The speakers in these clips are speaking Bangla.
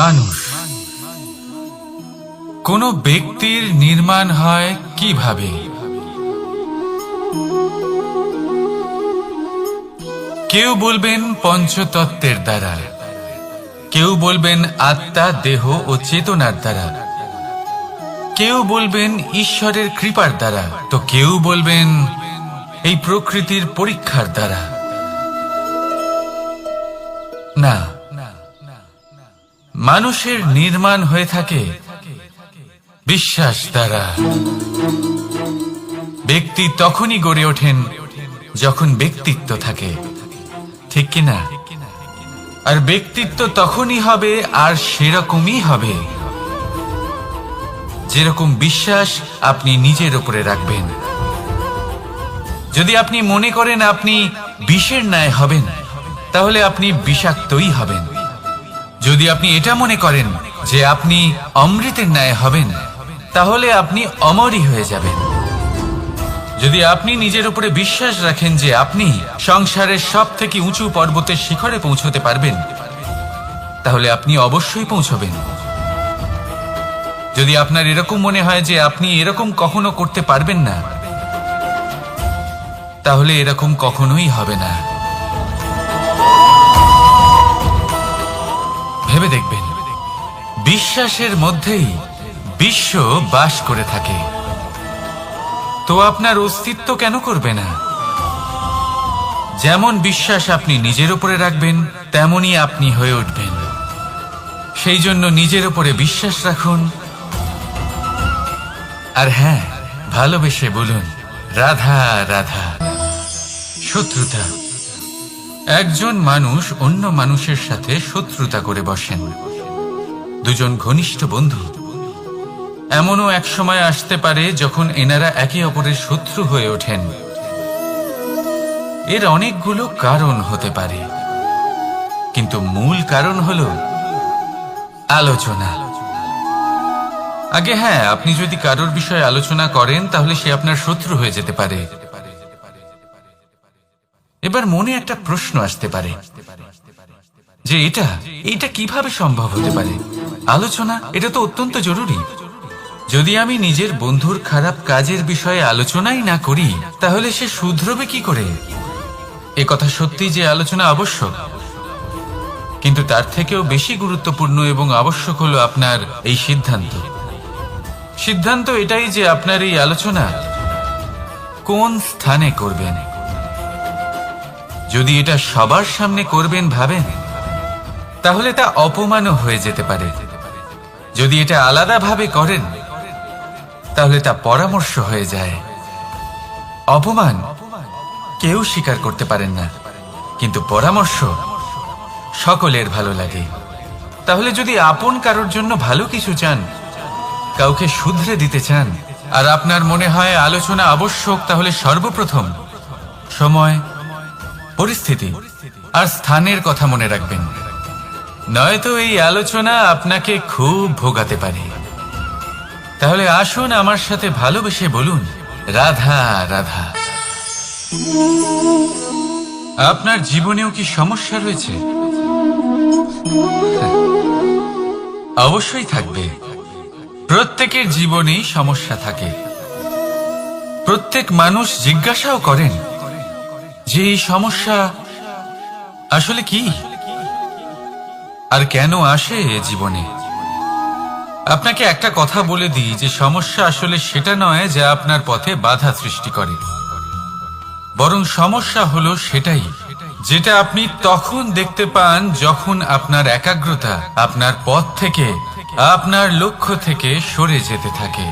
মানুষ কোন ব্যক্তির নির্মাণ হয় কিভাবে? কেউ বলবেন পঞ্চতত্ত্বের দ্বারা, কেউ বলবেন আত্মা, দেহ ও চেতনার দ্বারা, কেউ বলবেন ঈশ্বরের কৃপার দ্বারা, তো কেউ বলবেন এই প্রকৃতির পরীক্ষার দ্বারা। না, মানুষের নির্মাণ হয়ে থাকে বিশ্বাস দ্বারা। ব্যক্তি তখনই গড়ে ওঠেন যখন ব্যক্তিত্ব থাকে, ঠিক কিনা? আর ব্যক্তিত্ব তখনই হবে আর সেরকমই হবে যেরকম বিশ্বাস আপনি নিজের উপরে রাখবেন। যদি আপনি মনে করেন আপনি বিষের ন্যায় হবেন, তাহলে আপনি বিষাক্তই হবেন। যদি আপনি এটা মনে করেন যে আপনি অমৃতের ন্যায় হবেন, তাহলে আপনি অমরই হয়ে যাবেন। যদি আপনি নিজের উপরে বিশ্বাস রাখেন যে আপনি সংসারের সব থেকে উঁচু পর্বতের শিখরে পৌঁছতে পারবেন, তাহলে আপনি অবশ্যই পৌঁছবেন। যদি আপনার এরকম মনে হয় যে আপনি এরকম কখনো করতে পারবেন না, তাহলে এরকম কখনোই হবে না। ভেবে দেখবেন, বিশ্বাসের মধ্যেই বিশ্ব বাস করে থাকে, তো আপনার অস্তিত্ব কেন করবে না? যেমন বিশ্বাস আপনি নিজের উপরে রাখবেন, তেমনই আপনি হয়ে উঠবেন। সেই জন্য নিজের উপরে বিশ্বাস রাখুন, আর হ্যাঁ, ভালোবেসে বলুন রাধা রাধা। শত্রুতা। একজন মানুষ অন্য মানুষের সাথে শত্রুতা করে বসেন, দুজন ঘনিষ্ঠ বন্ধু। এমনও এক সময় আসতে পারে যখন এনারা একে অপরের শত্রু হয়ে ওঠেন। এর অনেকগুলো কারণ হতে পারে, কিন্তু মূল কারণ হলো আলোচনা। আগে হ্যাঁ, আপনি যদি কারোর বিষয়ে আলোচনা করেন, তাহলে সে আপনার শত্রু হয়ে যেতে পারে। এবার মনে একটা প্রশ্ন আসতে পারে যে এটা কিভাবে সম্ভব হতে পারে? আলোচনা, এটা তো অত্যন্ত জরুরি। যদি আমি নিজের বন্ধুর খারাপ কাজের বিষয়ে আলোচনাই না করি, তাহলে সে শুধরবে কি করে? এ কথা সত্যি যে আলোচনা আবশ্যক, কিন্তু তার থেকেও বেশি গুরুত্বপূর্ণ এবং আবশ্যক হলো আপনার এই সিদ্ধান্ত। সিদ্ধান্ত এটাই যে আপনার এই আলোচনা কোন স্থানে করবেন। যদি এটা সবার সামনে করবেন ভাবেন, তাহলে তা অপমানও হয়ে যেতে পারে। যদি এটা আলাদাভাবে করেন, তাহলে তা পরামর্শ হয়ে যায়। অপমান কেউ স্বীকার করতে পারেন না, কিন্তু পরামর্শ সকলের ভালো লাগে। তাহলে যদি আপন কারোর জন্য ভালো কিছু চান, কাউকে শুধরে দিতে চান, আর আপনার মনে হয় আলোচনা আবশ্যক, তাহলে সর্বপ্রথম সময়, পরিস্থিতি আর স্থানের কথা মনে রাখবেন, নয়তো এই আলোচনা আপনাকে খুব ভোগাতে পারে। তাহলে আসুন আমার সাথে ভালোবেসে বলুন রাধা রাধা। আপনার জীবনেও কি সমস্যা রয়েছে? অবশ্যই থাকবে। প্রত্যেকের জীবনেই সমস্যা থাকে। প্রত্যেক মানুষ জিজ্ঞাসাও করেন যে এই সমস্যা আসলে কি আর কেন আসে জীবনে। আপনাকে একটা কথা বলে দিই যে সমস্যা আসলে সেটা নয় যা আপনার পথে বাধা সৃষ্টি করে, বরং সমস্যা হলো সেটাই যেটা আপনি তখন দেখতে পান যখন আপনার একাগ্রতা আপনার পথ থেকে, আপনার লক্ষ্য থেকে সরে যেতে থাকে।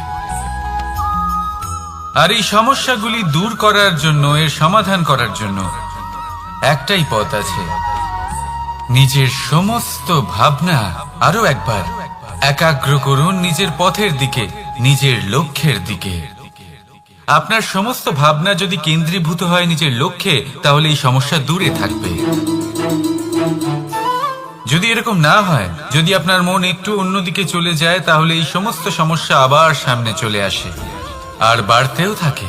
আর এই সমস্যাগুলি দূর করার জন্য, এর সমাধান করার জন্য একটাই পথ আছে। নিজের সমস্ত ভাবনা আরো একবার একাগ্র করুন নিজের পথের দিকে, নিজের লক্ষ্যের দিকে। আপনার সমস্ত ভাবনা যদি কেন্দ্রীভূত হয় নিজের লক্ষ্যে, তাহলে এই সমস্যা দূরে থাকবে। যদি এরকম না হয়, যদি আপনার মন একটু অন্যদিকে চলে যায়, তাহলে এই সমস্ত সমস্যা আবার সামনে চলে আসে আর বাড়তেও থাকে।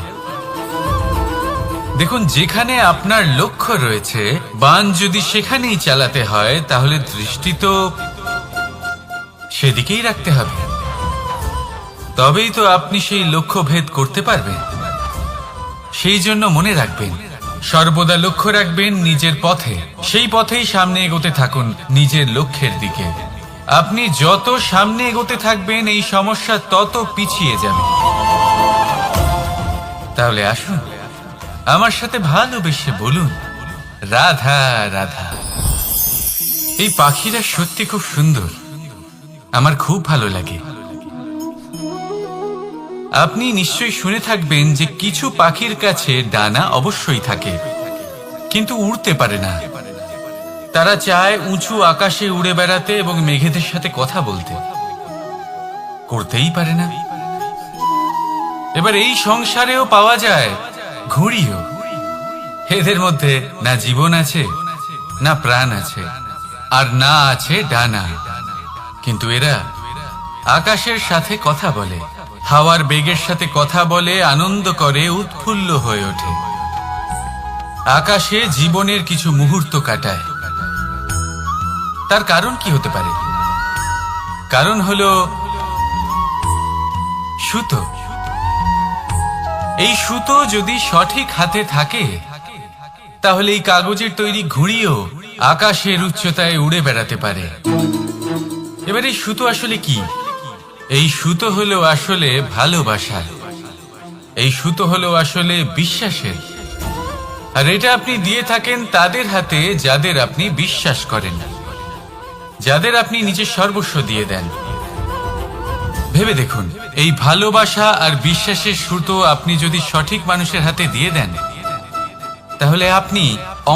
দেখুন, যেখানে আপনার লক্ষ্য রয়েছে, বান যদি সেখানেই চালাতে হয়, তাহলে দৃষ্টি তো সেদিকেই রাখতে হবে। তবেই তো আপনি সেই লক্ষ্য ভেদ করতে পারবেন। সেই জন্য মনে রাখবেন, সর্বদা লক্ষ্য রাখবেন নিজের পথে, সেই পথেই সামনে এগোতে থাকুন নিজের লক্ষ্যের দিকে। আপনি যত সামনে এগোতে থাকবেন এই সমস্যা তত পিছিয়ে যাবে। তাহলে আসুন আমার সাথে ভালোবেসে বলুন, রাধা রাধা। এই পাখিরা সত্যি খুব সুন্দর, আমার খুব ভালো লাগে। আপনি নিশ্চয়ই শুনে থাকবেন যে কিছু পাখির কাছে ডানা অবশ্যই থাকে, কিন্তু উড়তে পারে না। তারা চায় উঁচু আকাশে উড়ে বেড়াতে এবং মেঘেদের সাথে কথা বলতে, করতেই পারে না। এবার এই সংসারেও পাওয়া যায় ঘুড়িও। এদের মধ্যে না জীবন আছে, না প্রাণ আছে, আর না আছে ডানা, কিন্তু এরা আকাশের সাথে কথা বলে, হাওয়ার বেগের সাথে কথা বলে, আনন্দ করে, উৎফুল্ল হয়ে ওঠে। আকাশে জীবনের কিছু মুহূর্ত কাটায়। তার কারণ কি হতে পারে? কারণ হলো সুতো। এই সুতো যদি সঠিক হাতে থাকে তাহলে এই কাগজের তৈরি ঘুড়িও আকাশের উচ্চতায় উড়ে বেড়াতে পারে। এবার এই সুতো আসলে কি? এই সুতো হলো আসলে ভালোবাসা, এই সুতো হলো আসলে বিশ্বাসের। আর এটা আপনি দিয়ে থাকেন তাদের হাতে যাদের আপনি বিশ্বাস করেন, যাদের আপনি নিজের সর্বস্ব দিয়ে দেন। ভেবে দেখুন, এই ভালোবাসা আর বিশ্বাসের সুতো আপনি যদি সঠিক মানুষের হাতে দিয়ে দেন তাহলে আপনি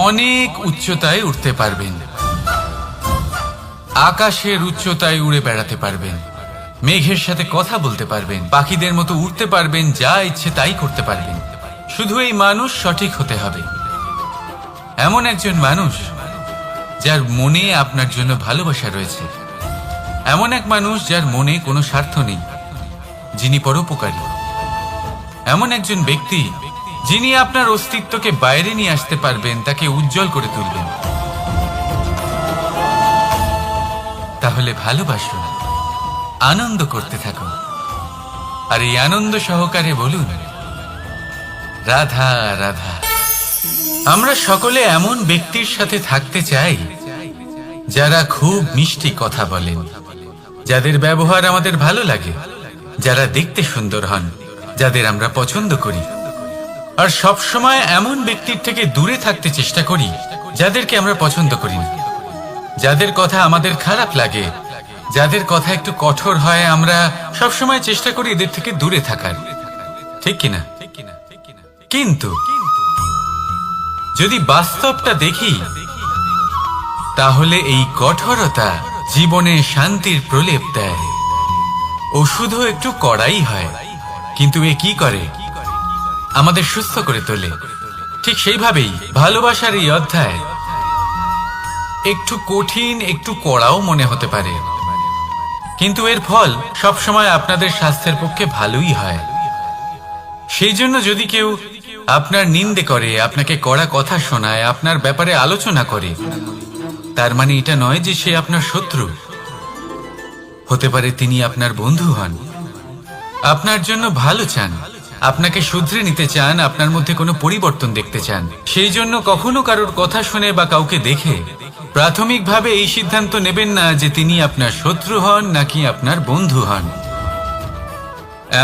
অনেক উচ্চতায় উঠতে পারবেন, আকাশের উচ্চতায় উড়ে বেড়াতে পারবেন, মেঘের সাথে কথা বলতে পারবেন, পাখিদের মতো উড়তে পারবেন, যা ইচ্ছে তাই করতে পারবেন। শুধু এই মানুষ সঠিক হতে হবে, এমন একজন মানুষ যার মনে আপনার জন্য ভালোবাসা রয়েছে, এমন এক মানুষ যার মনে কোনো স্বার্থ নেই, যিনি পরোপকারী, এমন একজন ব্যক্তি যিনি আপনার অস্তিত্বকে বাইরে নিয়ে আসতে পারবেন, তাকে উজ্জ্বল করে তুলবেন। তাহলে ভালোবাসুন, আনন্দ করতে থাকুন, আর এই আনন্দ সহকারে বলুন, রাধা রাধা। আমরা সকলে এমন ব্যক্তির সাথে থাকতে চাই যারা খুব মিষ্টি কথা বলেন, যাদের ব্যবহার আমাদের ভালো লাগে, যারা দেখতে সুন্দর হন, যাদের আমরা পছন্দ করি। আর সব সময় এমন ব্যক্তির থেকে দূরে থাকতে চেষ্টা করি যাদেরকে আমরা পছন্দ করি না, যাদের কথা আমাদের খারাপ লাগে, যাদের কথা একটু কঠোর হয়। আমরা সব সময় চেষ্টা করি এদের থেকে দূরে থাকার, ঠিক কিনা? কিন্তু যদি বাস্তবটা দেখি তাহলে এই কঠোরতা জীবনে শান্তির প্রলেপ দেয়। ওষুধও একটু কড়াই হয়, কিন্তু এ কি করে? আমাদের সুস্থ করে তোলে। ঠিক সেইভাবেই ভালোবাসার এই অধ্যায় একটু কঠিন, একটু কড়াও মনে হতে পারে, কিন্তু এর ফল সবসময় আপনাদের স্বাস্থ্যের পক্ষে ভালোই হয়। সেই জন্য যদি কেউ আপনার নিন্দে করে, আপনাকে কড়া কথা শোনায়, আপনার ব্যাপারে আলোচনা করে, তার মানে এটা নয় যে সে আপনার শত্রু। হতে পারে তিনি আপনার বন্ধু হন, আপনার জন্য ভালো চান, আপনাকে শুধরে নিতে চান, আপনার মধ্যে কোনো পরিবর্তন দেখতে চান। সেই জন্য কখনো কারোর কথা শুনে বা কাউকে দেখে প্রাথমিকভাবে এই সিদ্ধান্ত নেবেন না যে তিনি আপনার শত্রু হন নাকি আপনার বন্ধু হন।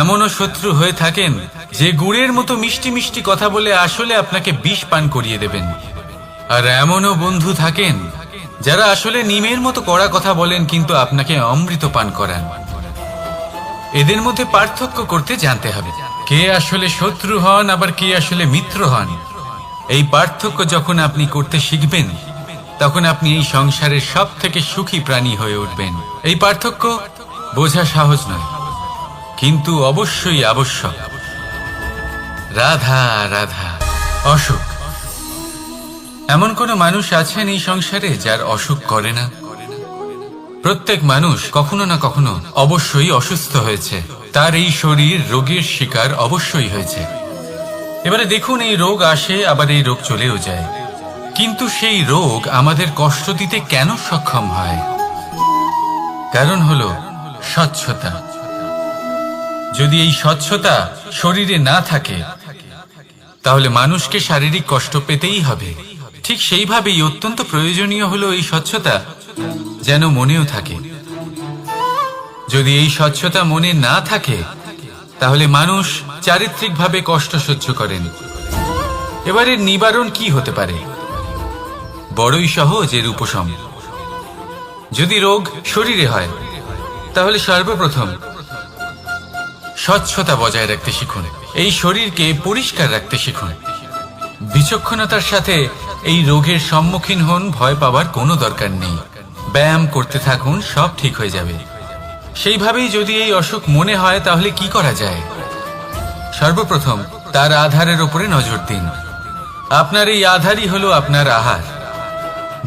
এমনও শত্রু হয়ে থাকেন যে গুড়ের মতো মিষ্টি মিষ্টি কথা বলে আসলে আপনাকে বিষ পান করিয়ে দেবেন, আর এমনও বন্ধু থাকেন যারা আসলে নিমের মতো কড়া কথা বলেন কিন্তু আপনাকে অমৃত পান করান। এদের মধ্যে পার্থক্য করতে জানতে হবে, কে আসলে শত্রু হন আবার কে আসলে মিত্র হন। এই পার্থক্য যখন আপনি করতে শিখবেন তখন আপনি এই সংসারের সব থেকে সুখী প্রাণী হয়ে উঠবেন। এই পার্থক্য বোঝা সহজ নয়, কিন্তু অবশ্যই আবশ্যক। রাধা রাধা। অসুখ। এমন কোন মানুষ আছেন এই সংসারে যার অসুখ করে না? প্রত্যেক মানুষ কখনো না কখনো অবশ্যই অসুস্থ হয়েছে, তার এই শরীর রোগের শিকার অবশ্যই হয়েছে। এবারে দেখুন, এই রোগ আসে আবার এই রোগ চলেও যায়, কিন্তু সেই রোগ আমাদের কষ্ট দিতে কেন সক্ষম হয়? কারণ হলো স্বচ্ছতা। যদি এই স্বচ্ছতা শরীরে না থাকে তাহলে মানুষকে শারীরিক কষ্ট পেতেই হবে। ঠিক সেইভাবেই অত্যন্ত প্রয়োজনীয় হলো এই স্বচ্ছতা যেন মনেও থাকে। যদি এই স্বচ্ছতা মনে না থাকে তাহলে মানুষ চারিত্রিকভাবে কষ্ট সহ্য করেন। এবারে নিবারণ কি হতে পারে? বড়ই সহজ এর উপশম। যদি রোগ শরীরে হয় তাহলে সর্বপ্রথম স্বচ্ছতা বজায় রাখতে শিখুন। এই শরীরকে পরিষ্কার রাখতে শিখুন। বিচক্ষণতার সাথে এই রোগের সম্মুখীন হন। ভয় পাওয়ার কোনো দরকার নেই। ব্যায়াম করতে থাকুন, সব ঠিক হয়ে যাবে। সেইভাবেই যদি এই অসুখ মনে হয় তাহলে কি করা যায়? সর্বপ্রথম তার আধারের উপরে নজর দিন। আপনার এই আধারই হলো আপনার আহার।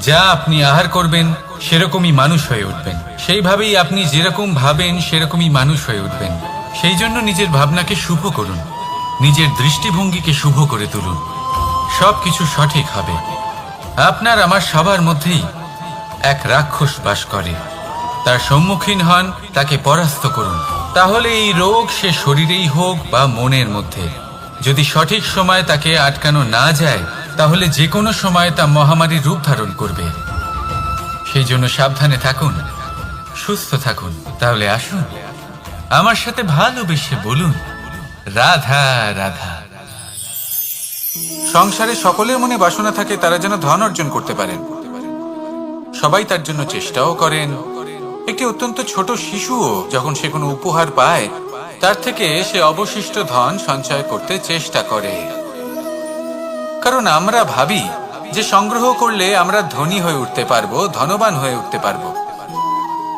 যা আপনি আহার করবেন সেরকমই মানুষ হয়ে উঠবেন। সেইভাবেই আপনি যেরকম ভাবেন সেরকমই মানুষ হয়ে উঠবেন। সেই জন্য নিজের ভাবনাকে শুভ করুন, নিজের দৃষ্টিভঙ্গিকে শুভ করে তুলুন। সবকিছু সঠিক হবে। আপনার আমার সবার মধ্যেই এক রাক্ষস বাস করে। তার সম্মুখীন হন, তাকে পরাস্ত করুন। তাহলে এই রোগ সে শরীরেই হোক বা মনের মধ্যে, যদি সঠিক সময় তাকে আটকানো না যায় তাহলে যে কোনো সময় তা মহামারীর রূপ ধারণ করবে। সেই জন্য সাবধানে থাকুন, সুস্থ থাকুন। তাহলে আসুন আমার সাথে ভালোবেসে বলুন, রাধা রাধা। সংসারে সকলের মনে বাসনা থাকে তারা যেন ধন অর্জন করতে পারেন। সবাই তার জন্য চেষ্টাও করেন। একটি অত্যন্ত ছোট শিশুও যখন সে কোনো উপহার পায় তার থেকে সে অবশিষ্ট ধন সঞ্চয় করতে চেষ্টা করে। কারণ আমরা ভাবি যে সংগ্রহ করলে আমরা ধনী হয়ে উঠতে পারবো, ধনবান হয়ে উঠতে পারবো।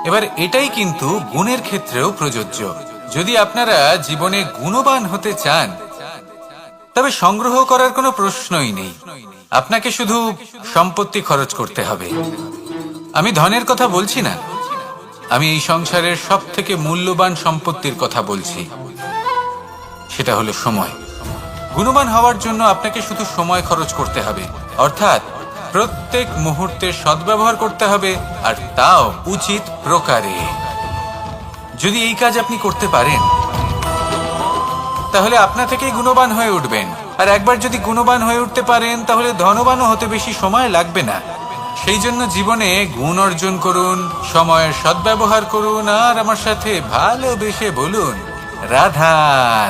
এবার এটাই কিন্তু গুণের ক্ষেত্রেও প্রযোজ্য। যদি আপনারা জীবনে গুণবান হতে চান তবে সংগ্রহ করার কোনো প্রশ্নই নেই। আপনাকে শুধু সম্পত্তি খরচ করতে হবে। আমি ধনের কথা বলছি না, আমি এই সংসারের সব থেকে মূল্যবান সম্পত্তির কথা বলছি। সেটা হলো সময়। গুণবান হওয়ার জন্য আপনাকে শুধু সময় খরচ করতে হবে, অর্থাৎ প্রত্যেক মুহূর্তে সদ্ব্যবহার করতে হবে, আর তাও উচিত প্রকারে। যদি এই কাজ আপনি করতে পারেন তাহলে আপনা থেকেই গুণবান হয়ে উঠবেন। আর একবার যদি গুণবান হয়ে উঠতে পারেন তাহলে ধনবানও হতে বেশি সময় লাগবে না। সেই জন্য জীবনে গুণ অর্জন করুন, সময়ের সদ্ব্যবহার করুন, আর আমার সাথে ভালোবেসে বলুন, রাধা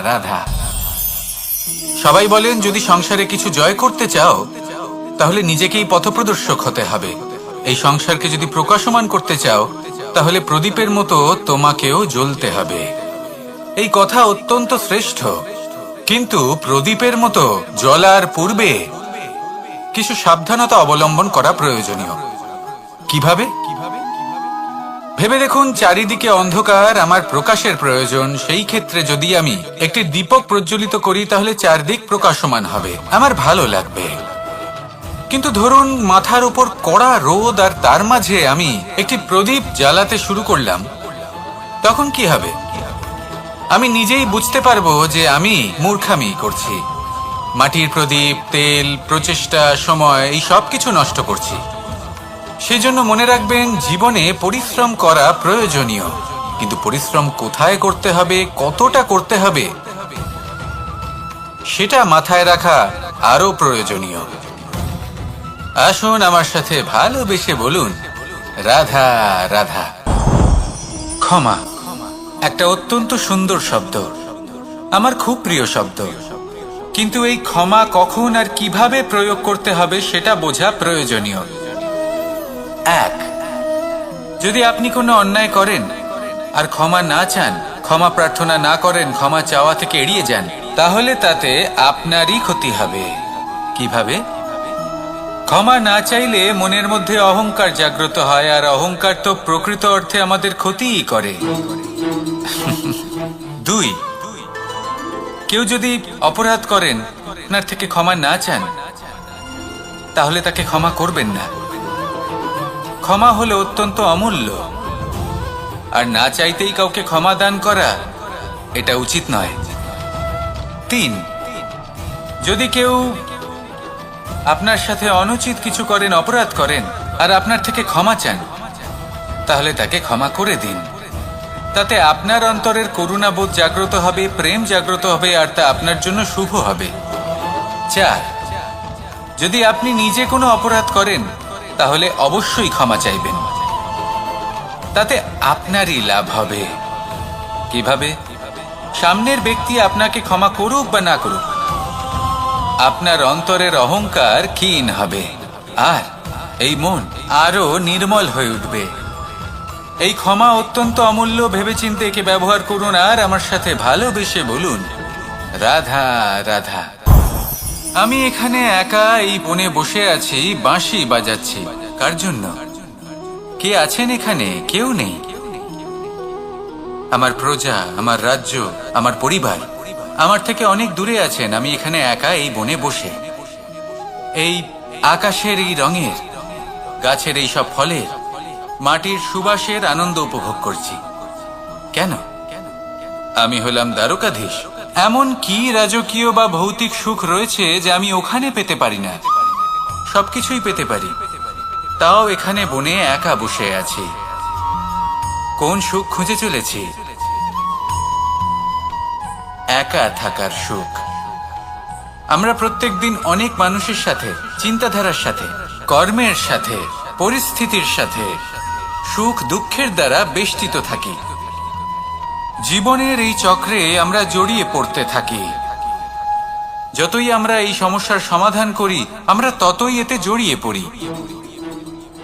রাধা। সবাই বলেন যদি সংসারে কিছু জয় করতে চাও তাহলে নিজেকেই পথপ্রদর্শক হতে হবে। এই সংসারকে যদি প্রকাশমান করতে চাও তাহলে প্রদীপের মতো তোমাকেও জ্বলতে হবে। এই কথা অত্যন্ত শ্রেষ্ঠ, কিন্তু প্রদীপের মতো জ্বলার পূর্বে কিছু সাবধানতা অবলম্বন করা প্রয়োজনীয়। কিভাবে? ভেবে দেখুন, চারিদিকে অন্ধকার, আমার প্রকাশের প্রয়োজন। সেই ক্ষেত্রে যদি আমি একটি দীপক প্রজ্বলিত করি তাহলে চারদিক প্রকাশমান হবে, আমার ভালো লাগবে। কিন্তু ধরুন মাথার উপর কড়া রোদ আর তার মাঝে আমি একটি প্রদীপ জ্বালাতে শুরু করলাম, তখন কি হবে? আমি নিজেই বুঝতে পারবো যে আমি মূর্খামি করছি। মাটির প্রদীপ, তেল, প্রচেষ্টা, সময়, এই সব কিছু নষ্ট করছি। সেজন্য মনে রাখবেন, জীবনে পরিশ্রম করা প্রয়োজনীয়, কিন্তু পরিশ্রম কোথায় করতে হবে, কতটা করতে হবে, সেটা মাথায় রাখা আরো প্রয়োজনীয়। আসুন আমার সাথে ভালোবেসে বলুন, রাধা রাধা। ক্ষমা একটা অত্যন্ত সুন্দর শব্দ, আমার খুব প্রিয় শব্দ। কিন্তু এই ক্ষমা কখন আর কিভাবে প্রয়োগ করতে হবে সেটা বোঝা প্রয়োজনীয়। এক, যদি আপনি কোনো অন্যায় করেন আর ক্ষমা না চান, ক্ষমা প্রার্থনা না করেন, ক্ষমা চাওয়া থেকে এড়িয়ে যান, তাহলে তাতে আপনারই ক্ষতি হবে। কিভাবে? ক্ষমা না চাইলে মনের মধ্যে অহংকার জাগ্রত হয়, আর অহংকার তো প্রকৃত অর্থে আমাদের ক্ষতিই করে। দুই, কেউ যদি অপরাধ করেন, আপনার থেকে ক্ষমা না চান, তাহলে তাকে ক্ষমা করবেন না। ক্ষমা হলো অত্যন্ত অমূল্য, আর না চাইতেই কাউকে ক্ষমা দান করা এটা উচিত নয়। তিন, যদি কেউ আপনার সাথে অনুচিত কিছু করেন, অপরাধ করেন, আর আপনার থেকে ক্ষমা চান, তাহলে তাকে ক্ষমা করে দিন। তাতে আপনার অন্তরের করুণাবোধ জাগ্রত হবে, প্রেম জাগ্রত হবে, আর তা আপনার জন্য শুভ হবে। 4, যদি আপনি নিজে কোনো অপরাধ করেন তাহলে অবশ্যই ক্ষমা চাইবেন। তাতে আপনারই লাভ হবে। কিভাবে? সামনের ব্যক্তি আপনাকে ক্ষমা করুক বা না করুক, আপনার অন্তরের অহংকার ক্ষীণ হবে, আর এই মন আরো নির্মল হয়ে উঠবে। এই ক্ষমা অত্যন্ত অমূল্য, ভেবেচিন্তে একে ব্যবহার করুন আর আমার সাথে ভালোবেসে বলুন, রাধা রাধা। আমি এখানে একা এই বনে বসে আছি, বাঁশি বাজাচ্ছি। কার জন্য? কে আছেন এখানে? কেউ নেই। আমার প্রজা, আমার রাজ্য, আমার পরিবার আমার থেকে অনেক দূরে আছেন। আমি এখানে একা এই বনে বসে এই আকাশের এই রঙের, গাছের এই সব ফলের, মাটির সুবাসের আনন্দ উপভোগ করছি। কেন? আমি হলাম দ্বারকাধীশ। এমন কি রাজকীয় বা ভৌতিক সুখ রয়েছে যে আমি ওখানে পেতে পারি না? সবকিছুই পেতে পারি, তাও এখানে বনে একা বসে আছি। কোন সুখ খুঁজে চলেছি? একা থাকার সুখ। আমরা প্রত্যেকদিন অনেক মানুষের সাথে, চিন্তাধারার সাথে, কর্মের সাথে, পরিস্থিতির সাথে সুখ দুঃখের দ্বারা বেষ্টিত থাকি। জীবনের এই চক্রে আমরা জড়িয়ে পড়তে থাকি। যতই আমরা এই সমস্যার সমাধান করি, আমরা ততই এতে জড়িয়ে পড়ি।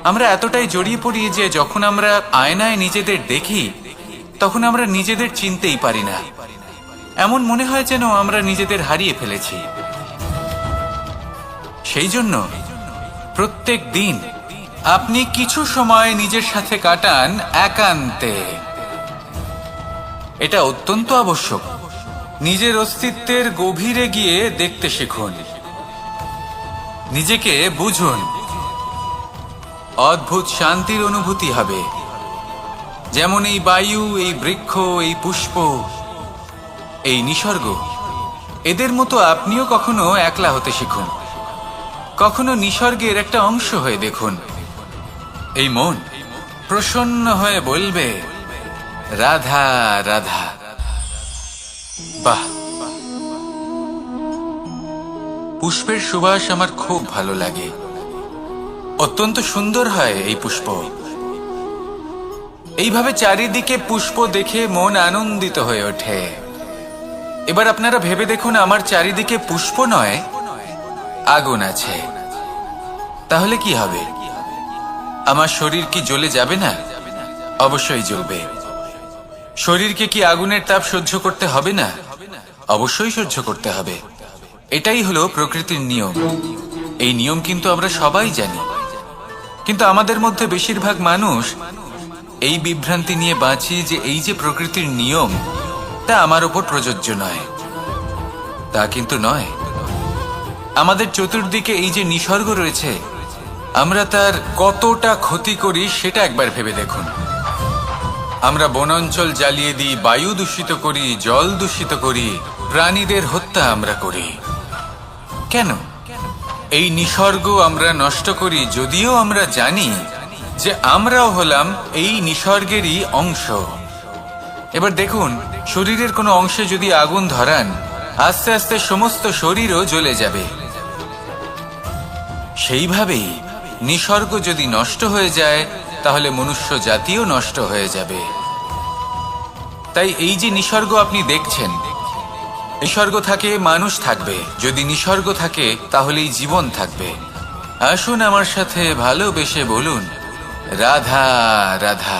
আমরা এতটাই জড়িয়ে পড়ি যে যখন আমরা আয়নায় নিজেদের দেখি, তখন আমরা নিজেদের চিনতেই পারি না। এমন মনে হয় যেন আমরা নিজেদের হারিয়ে ফেলেছি। সেই জন্য প্রত্যেক দিন আপনি কিছু সময় নিজের সাথে কাটান একান্তে। এটা অত্যন্ত আবশ্যক। নিজের অস্তিত্বের গভীরে গিয়ে দেখতে শিখুন, নিজেকে বুঝুন। অদ্ভুত শান্তির অনুভূতি হবে। যেমন এই বায়ু, এই বৃক্ষ, এই পুষ্প, এই নিসর্গ, এদের মতো আপনিও কখনো একলা হতে শিখুন। কখনো নিসর্গের একটা অংশ হয়ে দেখুন। এই মন প্রসন্ন হয়ে বলবে, রাধা রাধা। বাহ, পুষ্পের সুবাস আমার খুব ভালো লাগে। অত্যন্ত সুন্দর হয় এই পুষ্প। এইভাবে চারিদিকে পুষ্প দেখে মন আনন্দিত হয়ে ওঠে। এবার আপনারা ভেবে দেখুন, আমার চারিদিকে পুষ্প নয়, আগুন আছে। তাহলে কি হবে? আমার শরীর কি জ্বলে যাবে না? অবশ্যই জ্বলবে। শরীরকে কি আগুনের তাপ সহ্য করতে হবে না? অবশ্যই সহ্য করতে হবে। এটাই হলো প্রকৃতির নিয়ম। এই নিয়ম কিন্তু আমরা সবাই জানি, কিন্তু আমাদের মধ্যে বেশিরভাগ মানুষ এই বিভ্রান্তি নিয়ে বাঁচি যে এই যে প্রকৃতির নিয়ম, তা আমার উপর প্রযোজ্য নয়। তা কিন্তু নয়। আমাদের চতুর্দিকে এই যে নিসর্গ রয়েছে, আমরা তার কতটা ক্ষতি করি সেটা একবার ভেবে দেখুন। আমরা বনাঞ্চল জ্বালিয়ে দিই, বায়ু দূষিত করি, জল দূষিত করি, প্রাণীদের হত্যা আমরা করি। কেন? এই নিসর্গ আমরা নষ্ট করি, যদিও আমরা জানি যে আমরাও হলাম এই নিসর্গেরই অংশ। এবার দেখুন, শরীরের কোনো অংশে যদি আগুন ধরান, আস্তে আস্তে সমস্ত শরীরও জ্বলে যাবে। সেইভাবেই নিসর্গ যদি নষ্ট হয়ে যায়, তাহলে মনুষ্য জাতিও নষ্ট হয়ে যাবে। তাই এই যে নিসর্গ আপনি দেখছেন, নিসর্গ থাকে মানুষ থাকবে। যদি নিসর্গ থাকে তাহলেই জীবন থাকবে। আসুন আমার সাথে ভালোবেসে বলুন, রাধা রাধা।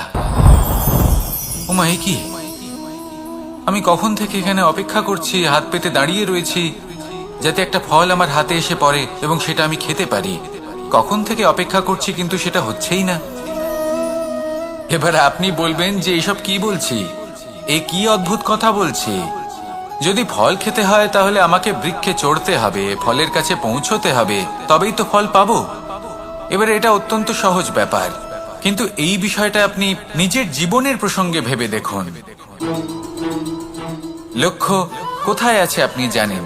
ওমা, এ কি? আমি কখন থেকে এখানে অপেক্ষা করছি, হাত পেতে দাঁড়িয়ে রয়েছি যাতে একটা ফল আমার হাতে এসে পড়ে এবং সেটা আমি খেতে পারি। কখন থেকে অপেক্ষা করছি, কিন্তু সেটা হচ্ছেই না। এবার আপনি বলবেন যে এইসব কি বলছি, এ কি অদ্ভুত কথা বলছি। যদি ফল খেতে হয় তাহলে আমাকে বৃক্ষে চড়তে হবে, ফলের কাছে পৌঁছতে হবে, তবেই তো ফল পাবো। এবার এটা অত্যন্ত সহজ ব্যাপার, কিন্তু এই বিষয়টা আপনি নিজের জীবনের প্রসঙ্গে ভেবে দেখুন। লক্ষ্য কোথায় আছে আপনি জানেন,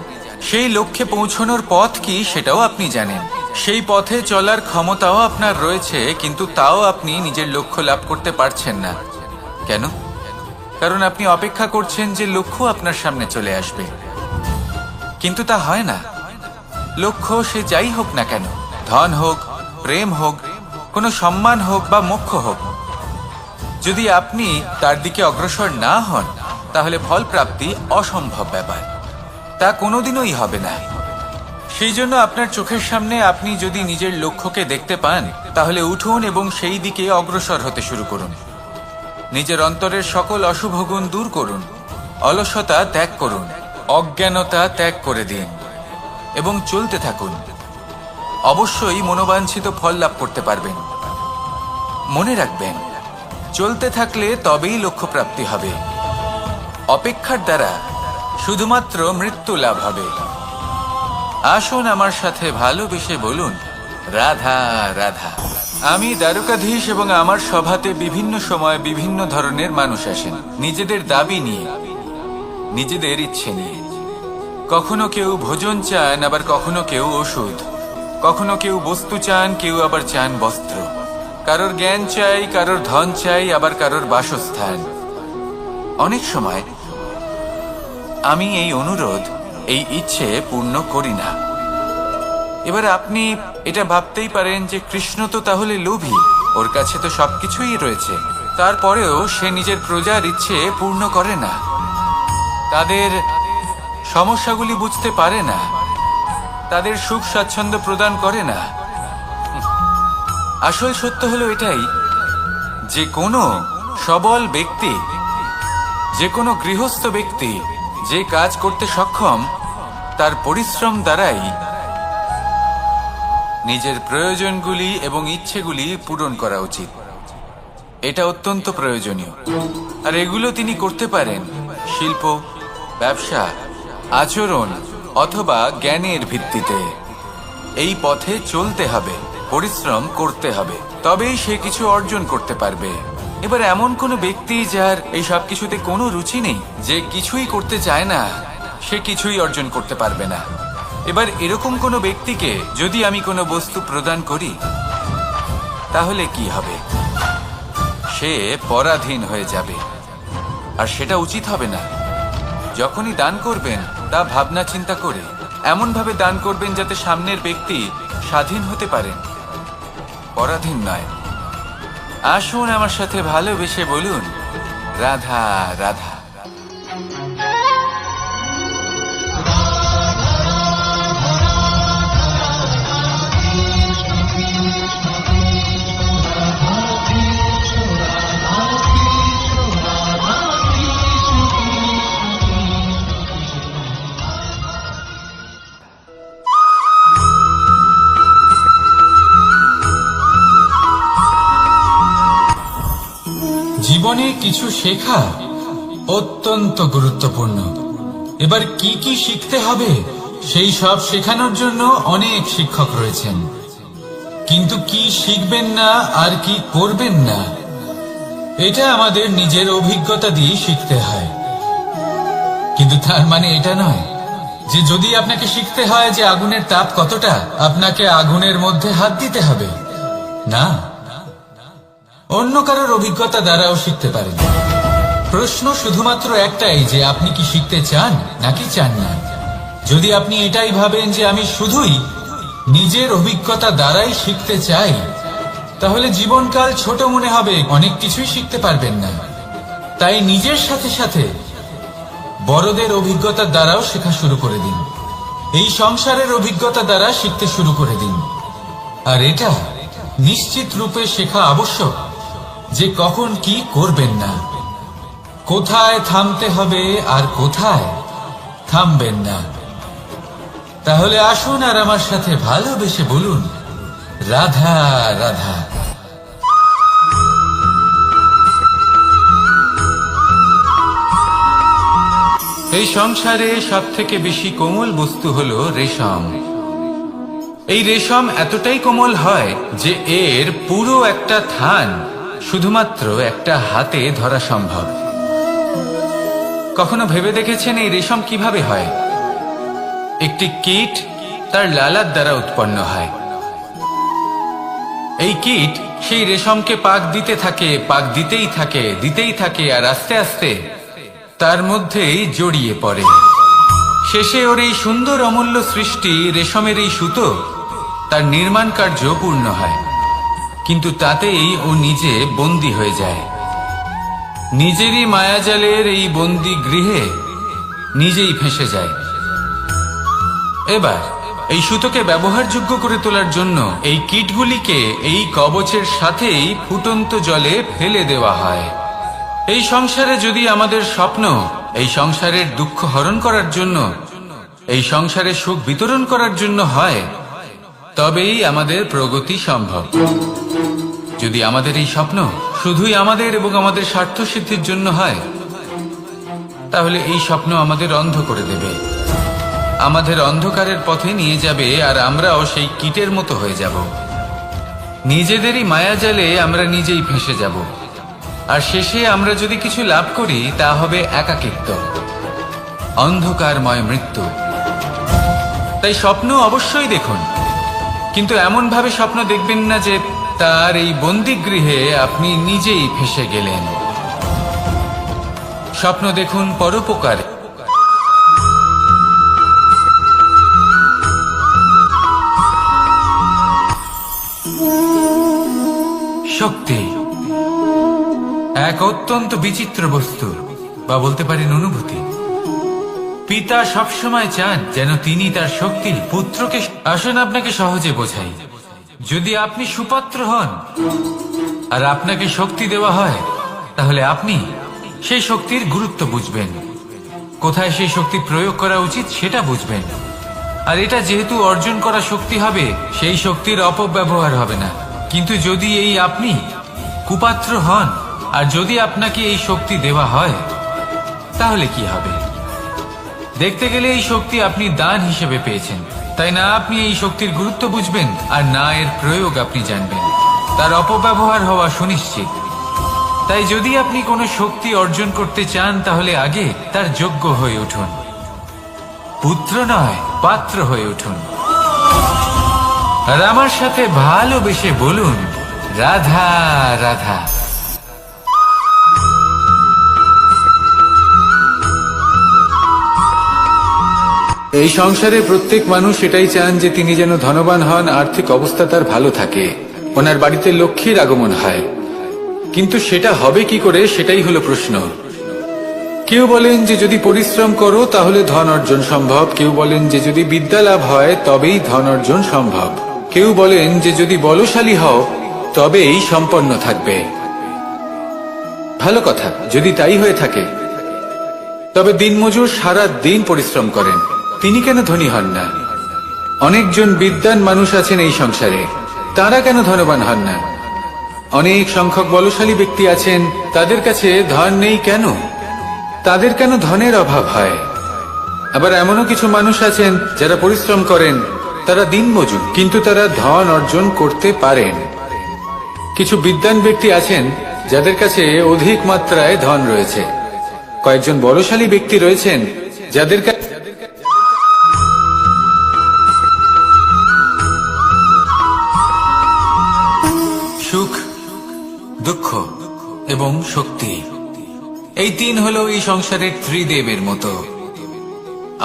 সেই লক্ষ্যে পৌঁছানোর পথ কি সেটাও আপনি জানেন, সেই পথে চলার ক্ষমতাও আপনার রয়েছে, কিন্তু তাও আপনি নিজের লক্ষ্য লাভ করতে পারছেন না। কেন? কারণ আপনি অপেক্ষা করছেন যে লক্ষ্য আপনার সামনে চলে আসবে, কিন্তু তা হয় না। লক্ষ্য সে যাই হোক না কেন, ধন হোক, প্রেম হোক, কোনো সম্মান হোক বা মোক্ষ হোক, যদি আপনি তার দিকে অগ্রসর না হন, তাহলে ফল প্রাপ্তি অসম্ভব ব্যাপার, তা কোনোদিনই হবে না। সেই জন্য আপনার চোখের সামনে আপনি যদি নিজের লক্ষ্যকে দেখতে পান, তাহলে উঠুন এবং সেই দিকে অগ্রসর হতে শুরু করুন। নিজের অন্তরের সকল অশুভ গুণ দূর করুন, অলসতা ত্যাগ করুন, অজ্ঞানতা ত্যাগ করে দিন এবং চলতে থাকুন। অবশ্যই মনোবাঞ্ছিত ফল লাভ করতে পারবেন। মনে রাখবেন, চলতে থাকলে তবেই লক্ষ্য প্রাপ্তি হবে। অপেক্ষার দ্বারা শুধুমাত্র মৃত্যু লাভ হবে। আসুন আমার সাথে ভালোবেসে বলুন, রাধা রাধা। আমি দ্বারকাধীশ এবং আমার সভাতে বিভিন্ন সময় বিভিন্ন ধরনের মানুষ আসেন, নিজেদের দাবি নিয়ে, নিজেদের ইচ্ছে নিয়ে। কখনো কেউ ভোজন চান, আবার কখনো কেউ ওষুধ, কখনো কেউ বস্তু চান, কেউ আবার চান বস্ত্র। কারোর জ্ঞান চাই, কারোর ধন চাই, আবার কারোর বাসস্থান। অনেক সময় আমি এই অনুরোধ, এই ইচ্ছে পূর্ণ করি না। এবার আপনি এটা ভাবতেই পারেন যে কৃষ্ণ তো তাহলে লোভী, ওর কাছে তো সবকিছুই রয়েছে, তারপরেও সে নিজের প্রজার ইচ্ছে পূর্ণ করে না, তাদের সমস্যাগুলি বুঝতে পারে না, তাদের সুখ স্বাচ্ছন্দ্য প্রদান করে না। আসল সত্য হলো এটাই যে কোনো সবল ব্যক্তি, যে কোনো গৃহস্থ ব্যক্তি যে কাজ করতে সক্ষম, তার পরিশ্রম দ্বারাই নিজের প্রয়োজনগুলি এবং ইচ্ছেগুলি পূরণ করা উচিত। এটা অত্যন্ত প্রয়োজনীয়। আর এগুলো তিনি করতে পারেন শিল্প, ব্যবসা, আচরণ অথবা জ্ঞানের ভিত্তিতে। এই পথে চলতে হবে, পরিশ্রম করতে হবে, তবেই সে কিছু অর্জন করতে পারবে। এবার এমন কোনো ব্যক্তি যার এই সব কিছুতে কোনো রুচি নেই, যে কিছুই করতে চায় না, সে কিছুই অর্জন করতে পারবে না। এবার এরকম কোনো ব্যক্তিকে যদি আমি কোনো বস্তু প্রদান করি, তাহলে কি হবে? সে পরাধীন হয়ে যাবে, আর সেটা উচিত হবে না। যখনই দান করবেন, তা ভাবনা চিন্তা করে এমনভাবে দান করবেন যাতে সামনের ব্যক্তি স্বাধীন হতে পারেন, পরাধীন নয়। আসুন আমার সাথে ভালোবেসে বলুন, রাধা রাধা। জীবনে কিছু শেখা অত্যন্ত গুরুত্বপূর্ণ। এবার কি কি শিখতে হবে, সেই সব শেখানোর জন্য অনেক শিক্ষক রয়েছেন, কিন্তু কি শিখবেন না আর কি করবেন না, এটা আমাদের নিজের অভিজ্ঞতা দিয়ে শিখতে হয়। কিন্তু তার মানে এটা নয় যে যদি আপনাকে শিখতে হয় যে আগুনের তাপ কতটা, আপনাকে আগুনের মধ্যে হাত দিতে হবে। না, অন্য কারোর অভিজ্ঞতা দ্বারাও শিখতে পারেন। প্রশ্ন শুধুমাত্র একটাই যে আপনি কি শিখতে চান নাকি চান না। যদি আপনি এটাই ভাবেন যে আমি শুধুই নিজের অভিজ্ঞতা দ্বারাই শিখতে চাই, তাহলে জীবনকাল ছোট মনে হবে, অনেক কিছুই শিখতে পারবেন না। তাই নিজের সাথে সাথে বড়দের অভিজ্ঞতা দ্বারাও শেখা শুরু করে দিন। এই সংসারের অভিজ্ঞতা দ্বারা শিখতে শুরু করে দিন। আর এটা নিশ্চিত রূপে শেখা আবশ্যক যে কখন কি করবেন না, কোথায় থামতে হবে আর কোথায় থামবেন না। তাহলে আসুন আর আমার সাথে ভালোবেসে বলুন, রাধা রাধা। এই সংসারে সব থেকে বেশি কোমল বস্তু হলো রেশম। এই রেশম এতটাই কোমল হয় যে এর পুরো একটা থান শুধুমাত্র একটা হাতে ধরা সম্ভব। কখনো ভেবে দেখেছেন এই রেশম কিভাবে হয়? একটি কীট তার লালার দ্বারা উৎপন্ন হয়। এই কীট সেই রেশমকে পাক দিতে থাকে, পাক দিতেই থাকে আর আস্তে আস্তে তার মধ্যেই জড়িয়ে পড়ে। শেষে ওর এই সুন্দর অমূল্য সৃষ্টি রেশমের এই সুতো তার নির্মাণ কার্য পূর্ণ হয়, কিন্তু তাতেই ও নিজে বন্দী হয়ে যায়। নিজেরই মায়াজালের এই বন্দী গৃহে নিজেই ফেঁসে যায়। এবার এই সুতোকে ব্যবহারযোগ্য করে তোলার জন্য এই কীটগুলিকে এই কবচের সাথেই ফুটন্ত জলে ফেলে দেওয়া হয়। এই সংসারে যদি আমাদের স্বপ্ন এই সংসারের দুঃখ হরণ করার জন্য, এই সংসারে সুখ বিতরণ করার জন্য হয়, তবেই আমাদের প্রগতি সম্ভব। যদি আমাদের এই স্বপ্ন শুধুই আমাদের এবং আমাদের স্বার্থ সিদ্ধির জন্য হয়, তাহলে এই স্বপ্ন আমাদের অন্ধ করে দেবে, আমাদের অন্ধকারের পথে নিয়ে যাবে, আর আমরাও সেই কীটের মতো হয়ে যাব। নিজেদেরই মায়াজালে আমরা নিজেই ফেঁসে যাব, আর শেষে আমরা যদি কিছু লাভ করি তা হবে একাকিত্ব, অন্ধকারময় মৃত্যু। তাই স্বপ্ন অবশ্যই দেখুন, কিন্তু এমন ভাবে স্বপ্ন দেখবেন না যে তার এই বন্দিগৃহে আপনি নিজেই ফেঁসে গেলেন। স্বপ্ন দেখুন পরোপকার। শক্তি এক অত্যন্ত বিচিত্র বস্তু, বা বলতে পারেন অনুভূতি। পিতা সবসময় চান যেন তিনি তার শক্তি পুত্রকে। আসুন আপনাকে সহজে বোঝাই। যদি আপনি সুপাত্র হন আর আপনাকে শক্তি দেওয়া হয়, তাহলে আপনি সেই শক্তির গুরুত্ব বুঝবেন, কোথায় সেই শক্তি প্রয়োগ করা উচিত সেটা বুঝবেন। আর এটা যেহেতু অর্জন করা শক্তি হবে, সেই শক্তির অপব্যবহার হবে না। কিন্তু যদি এই আপনি কুপাত্র হন আর যদি আপনাকে এই শক্তি দেওয়া হয়, তাহলে কি হবে? দেখতে গেলে এই শক্তি আপনি দান হিসেবে পেয়েছেন, তাই না আপনি এই শক্তির গুরুত্ব বুঝবেন আর না এর প্রয়োগ আপনি জানবেন। তার অপব্যবহার হওয়া সুনিশ্চিত। তাই যদি আপনি কোনো শক্তি অর্জন করতে চান, তাহলে আগে তার যোগ্য হয়ে উঠুন, পুত্র নয় পাত্র হয়ে উঠুন। আর আমার সাথে ভালোবেসে বলুন, রাধা রাধা। এই সংসারে প্রত্যেক মানুষ এটাই চান যে তিনি যেন ধনবান হন, আর্থিক অবস্থা তার ভালো থাকে, ওনার বাড়িতে লক্ষ্মীর আগমন হয়। কিন্তু সেটা হবে কি করে, সেটাই হলো প্রশ্ন। কেউ বলেন যে যদি পরিশ্রম করো তাহলে ধন অর্জন সম্ভব, কেউ বলেন যে যদি বিদ্যা লাভ হয় তবেই ধন অর্জন সম্ভব, কেউ বলেন যে যদি বলশালী হও তবেই সম্পন্ন থাকবে। ভালো কথা, যদি তাই হয়ে থাকে, তবে দিনমজুর সারা দিন পরিশ্রম করেন, তিনি কেন ধনী হন না? অনেকজন বিদ্বান মানুষ আছেন এই সংসারে, তারা কেন ধনবান হন না? অনেক সংখ্যক বলশালী ব্যক্তি আছেন, তাদের কাছে ধন নেই কেন? তাদের কেন ধনের অভাব হয়? আবার এমনও কিছু মানুষ আছেন যারা পরিশ্রম করেন, তারা দিনমজুর, কিন্তু তারা ধন অর্জন করতে পারেন। কিছু বিদ্বান ব্যক্তি আছেন যাদের কাছে অধিক মাত্রায় ধন রয়েছে। কয়েকজন বলশালী ব্যক্তি রয়েছেন যাদের কাছে সুখ, দুঃখ এবং শক্তি, এই তিন হলো এই সংসারের ত্রিদেবের মতো।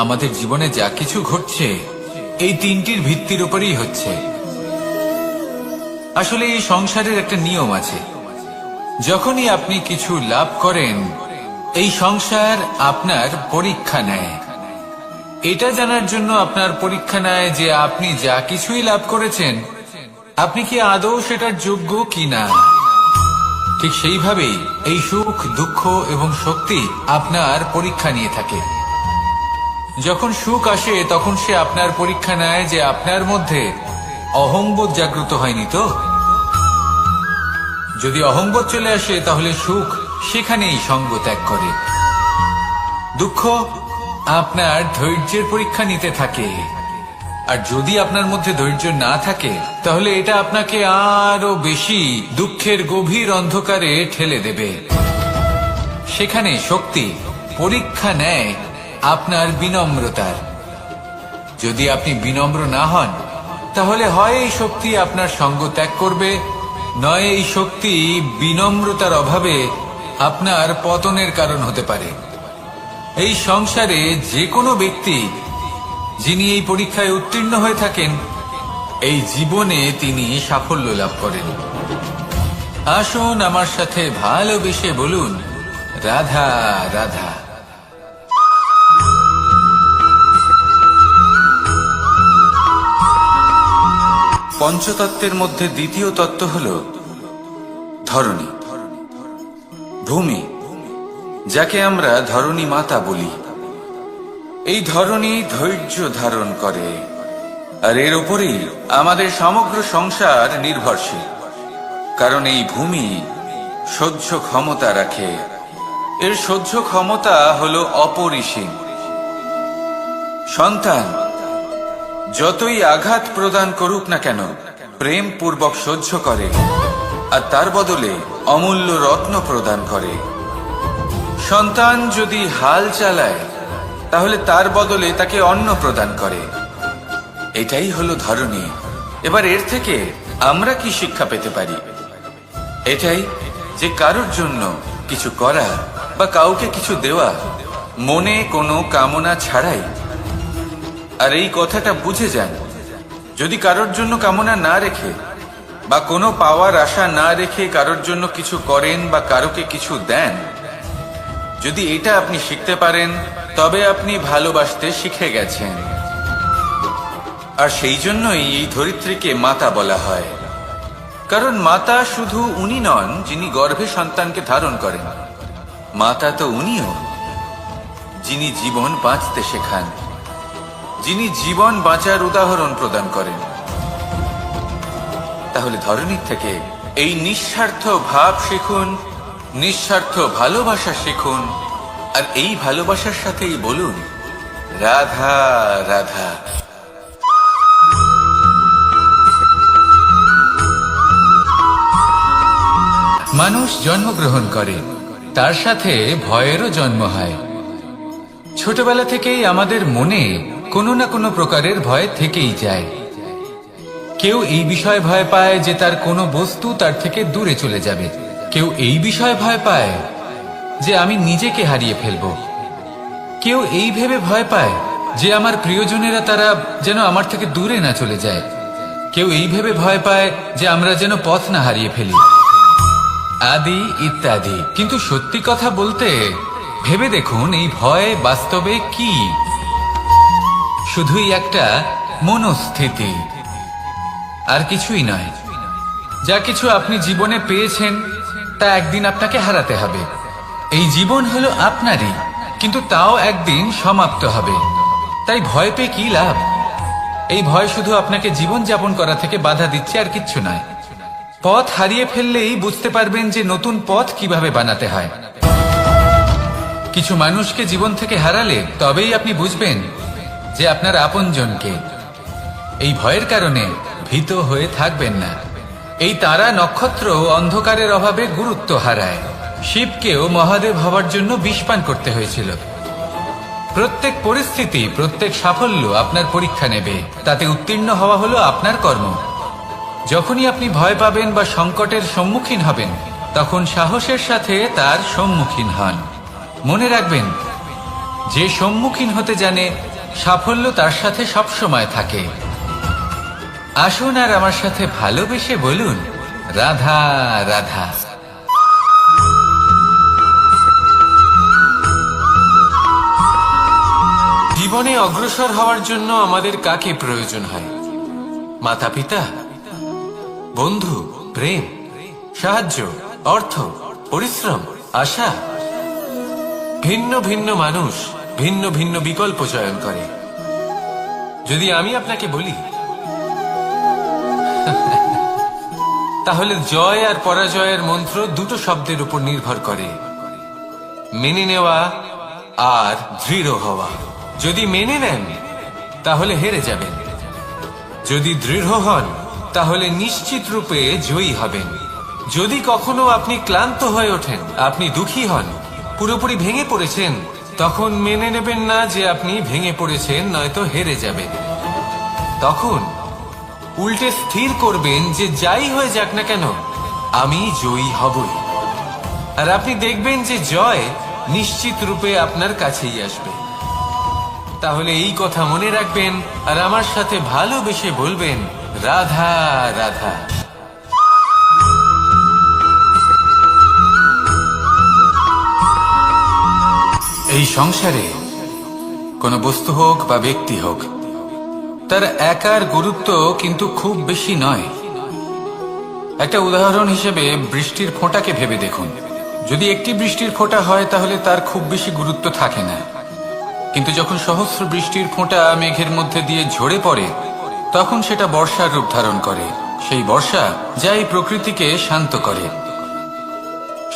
আমাদের জীবনে যা কিছু ঘটছে এই তিনটির ভিত্তির উপরেই হচ্ছে। আসলে এই সংসারের একটা নিয়ম আছে, যখনই আপনি কিছু লাভ করেন, এই সংসার আপনার পরীক্ষা নেয়। এটা জানার জন্য আপনার পরীক্ষা নেয় যে আপনি যা কিছুই লাভ করেছেন, আপনি কি আদৌ সেটার যোগ্য কিনা। ঠিক সেইভাবেই এই সুখ, দুঃখ এবং শক্তি আপনার পরীক্ষা নিয়ে থাকে। যখন সুখ আসে তখন সে আপনার পরীক্ষা নেয় যে আপনার মধ্যে অহংবোধ জাগ্রত হয়নি তো। যদি অহংবোধ চলে আসে তাহলে সুখ সেখানেই সঙ্গ ত্যাগ করে। দুঃখ আপনার ধৈর্যের পরীক্ষা নিতে থাকে, আর যদি আপনার মধ্যে ধৈর্য না থাকে তাহলে এটা আপনাকে আরো বেশি দুঃখের গভীর অন্ধকারে ঠেলে দেবে। সেখানে শক্তি পরীক্ষা নেয় আপনার বিনম্রতার। যদি আপনি বিনম্র না হন তাহলে হয় এই শক্তি আপনার সঙ্গ ত্যাগ করবে, নয় এই শক্তি বিনম্রতার অভাবে আপনার পতনের কারণ হতে পারে। এই সংসারে যে কোনো ব্যক্তি যিনি এই পরীক্ষায় উত্তীর্ণ হয়ে থাকেন, এই জীবনে তিনি সাফল্য লাভ করেন। আসুন আমার সাথে ভালোবেসে বলুন, রাধা রাধা। পঞ্চতত্ত্বের মধ্যে দ্বিতীয় তত্ত্ব হল ধরণী, ভূমি, যাকে আমরা ধরণী মাতা বলি। এই ধরণী ধৈর্য ধারণ করে, আর এর উপরেই আমাদের সমগ্র সংসার নির্ভরশীল। কারণ এই ভূমি সহ্য ক্ষমতা রাখে, এর সহ্য ক্ষমতা হলো অপরিসীম। সন্তান যতই আঘাত প্রদান করুক না কেন, প্রেম পূর্বক সহ্য করে, আর তার বদলে অমূল্য রত্ন প্রদান করে। সন্তান যদি হাল চালায়, তাহলে তার বদলে তাকে অন্ন প্রদান করে। এটাই হলো ধরণী। এবার এর থেকে আমরা কি শিক্ষা পেতে পারি? এটাই যে কারোর জন্য কিছু করা বা কাউকে কিছু দেওয়া মনে কোনো কামনা ছাড়াই। আর এই কথাটা বুঝে যান, যদি কারোর জন্য কামনা না রেখে বা কোনো পাওয়ার আশা না রেখে কারোর জন্য কিছু করেন বা কারোকে কিছু দেন, যদি এটা আপনি শিখতে পারেন, তবে আপনি ভালোবাসতে শিখে গেছেন। আর সেই জন্যই এই ধরিত্রীকে মাতা বলা হয়। কারণ মাতা শুধু উনি নন যিনি গর্ভে সন্তানকে ধারণ করেন, মাতা তো উনিও যিনি জীবন বাঁচতে শেখান, যিনি জীবন বাঁচার উদাহরণ প্রদান করেন। তাহলে ধরণীর থেকে এই নিঃস্বার্থ ভাব শিখুন, নিঃস্বার্থ ভালোবাসা শিখুন, আর এই ভালোবাসার সাথেই বলুন, রাধা রাধা। মানুষ জন্মগ্রহণ করে, তার সাথে ভয়েরও জন্ম হয়। ছোটবেলা থেকেই আমাদের মনে কোনো না কোনো প্রকারের ভয় থেকেই যায়। কেউ এই বিষয়ে ভয় পায় যে তার কোনো বস্তু তার থেকে দূরে চলে যাবে, কেউ এই বিষয়ে ভয় পায় যে আমি নিজেকে হারিয়ে ফেলব, কেউ এই ভেবে ভয় পায় যে আমার প্রিয়জনেরা তারা যেন আমার থেকে দূরে না চলে যায়, কেউ এই ভেবে ভয় পায় যে আমরা যেন পথ না হারিয়ে ফেলি, আদি ইত্যাদি। কিন্তু সত্যি কথা বলতে ভেবে দেখুন, এই ভয় বাস্তবে কি? শুধুই একটা মনস্থিতি, আর কিছুই নয়। যা কিছু আপনি জীবনে পেয়েছেন তা একদিন আপনাকে হারাতে হবে। এই জীবন হলো আপনারই, কিন্তু তাও একদিন সমাপ্ত হবে। তাই ভয় পেয়ে কি লাভ? এই ভয় শুধু আপনাকে জীবন যাপন করা থেকে বাধা দিচ্ছে, আর কিচ্ছু নয়। পথ হারিয়ে ফেললেই বুঝতে পারবেন যে নতুন পথ কিভাবে বানাতে হয়। কিছু মানুষকে জীবন থেকে হারালে তবেই আপনি বুঝবেন যে আপনার আপনজনকে। এই ভয়ের কারণে ভীত হয়ে থাকবেন না। এই তারা নক্ষত্র অন্ধকারের অভাবে গুরুত্ব হারায়। শিবকেও মহাদেব হওয়ার জন্য বিষপান করতে হয়েছিল। প্রত্যেক পরিস্থিতি, প্রত্যেক সাফল্য আপনার পরীক্ষা নেবে, তাতে উত্তীর্ণ হওয়া হলো আপনার কর্ম। যখনই আপনি ভয় পাবেন বা সংকটের সম্মুখীন হবেন, তখন সাহসের সাথে তার সম্মুখীন হন। মনে রাখবেন, যে সম্মুখীন হতে জানে, সাফল্য তার সাথে সবসময় থাকে। আসুন আর আমার সাথে ভালোবেসে বলুন, রাধা রাধা। জীবনে অগ্রসর হওয়ার জন্য আমাদের কাকে প্রয়োজন হয়? মাতা পিতা, বন্ধু, প্রেম, সাহায্য, অর্থ, পরিশ্রম, আশা। ভিন্ন ভিন্ন মানুষ ভিন্ন ভিন্ন বিকল্প চয়ন করে। যদি আমি আপনাকে বলি, তাহলে জয় আর পরাজয়ের মন্ত্র দুটো শব্দের উপর নির্ভর করে, মেনে নেওয়া আর দৃঢ় হওয়া। যদি মেনে নেন তাহলে হেরে যাবেন, যদি দৃঢ় হন তাহলে নিশ্চিত রূপে জয়ী হবেন। যদি কখনো আপনি ক্লান্ত হয়ে ওঠেন, আপনি দুঃখী হন, পুরোপুরি ভেঙে পড়েছেন, তখন মেনে নেবেন না যে আপনি ভেঙে পড়েছেন, নয়তো হেরে যাবেন। তখন উল্টে স্থির করবেন যে যাই হয়ে যাক না কেন আমি জয়ী হবই। আর আপনি দেখবেন যে জয় নিশ্চিত রূপে আপনার কাছেই আসবে। তাহলে এই কথা মনে রাখবেন আর আমার সাথে ভালোবেসে বলবেন, রাধা রাধা। এই সংসারে কোনো বস্তু হোক বা ব্যক্তি হোক, তার একার গুরুত্ব কিন্তু খুব বেশি নয়। একটা উদাহরণ হিসেবে বৃষ্টির ফোঁটাকে ভেবে দেখুন। যদি একটি বৃষ্টির ফোঁটা হয় তাহলে তার খুব বেশি গুরুত্ব থাকে না, কিন্তু যখন সহস্র বৃষ্টির ফোঁটা মেঘের মধ্যে দিয়ে ঝরে পড়ে তখন সেটা বর্ষার রূপ ধারণ করে। সেই বর্ষা যা এই প্রকৃতিকে শান্ত করে।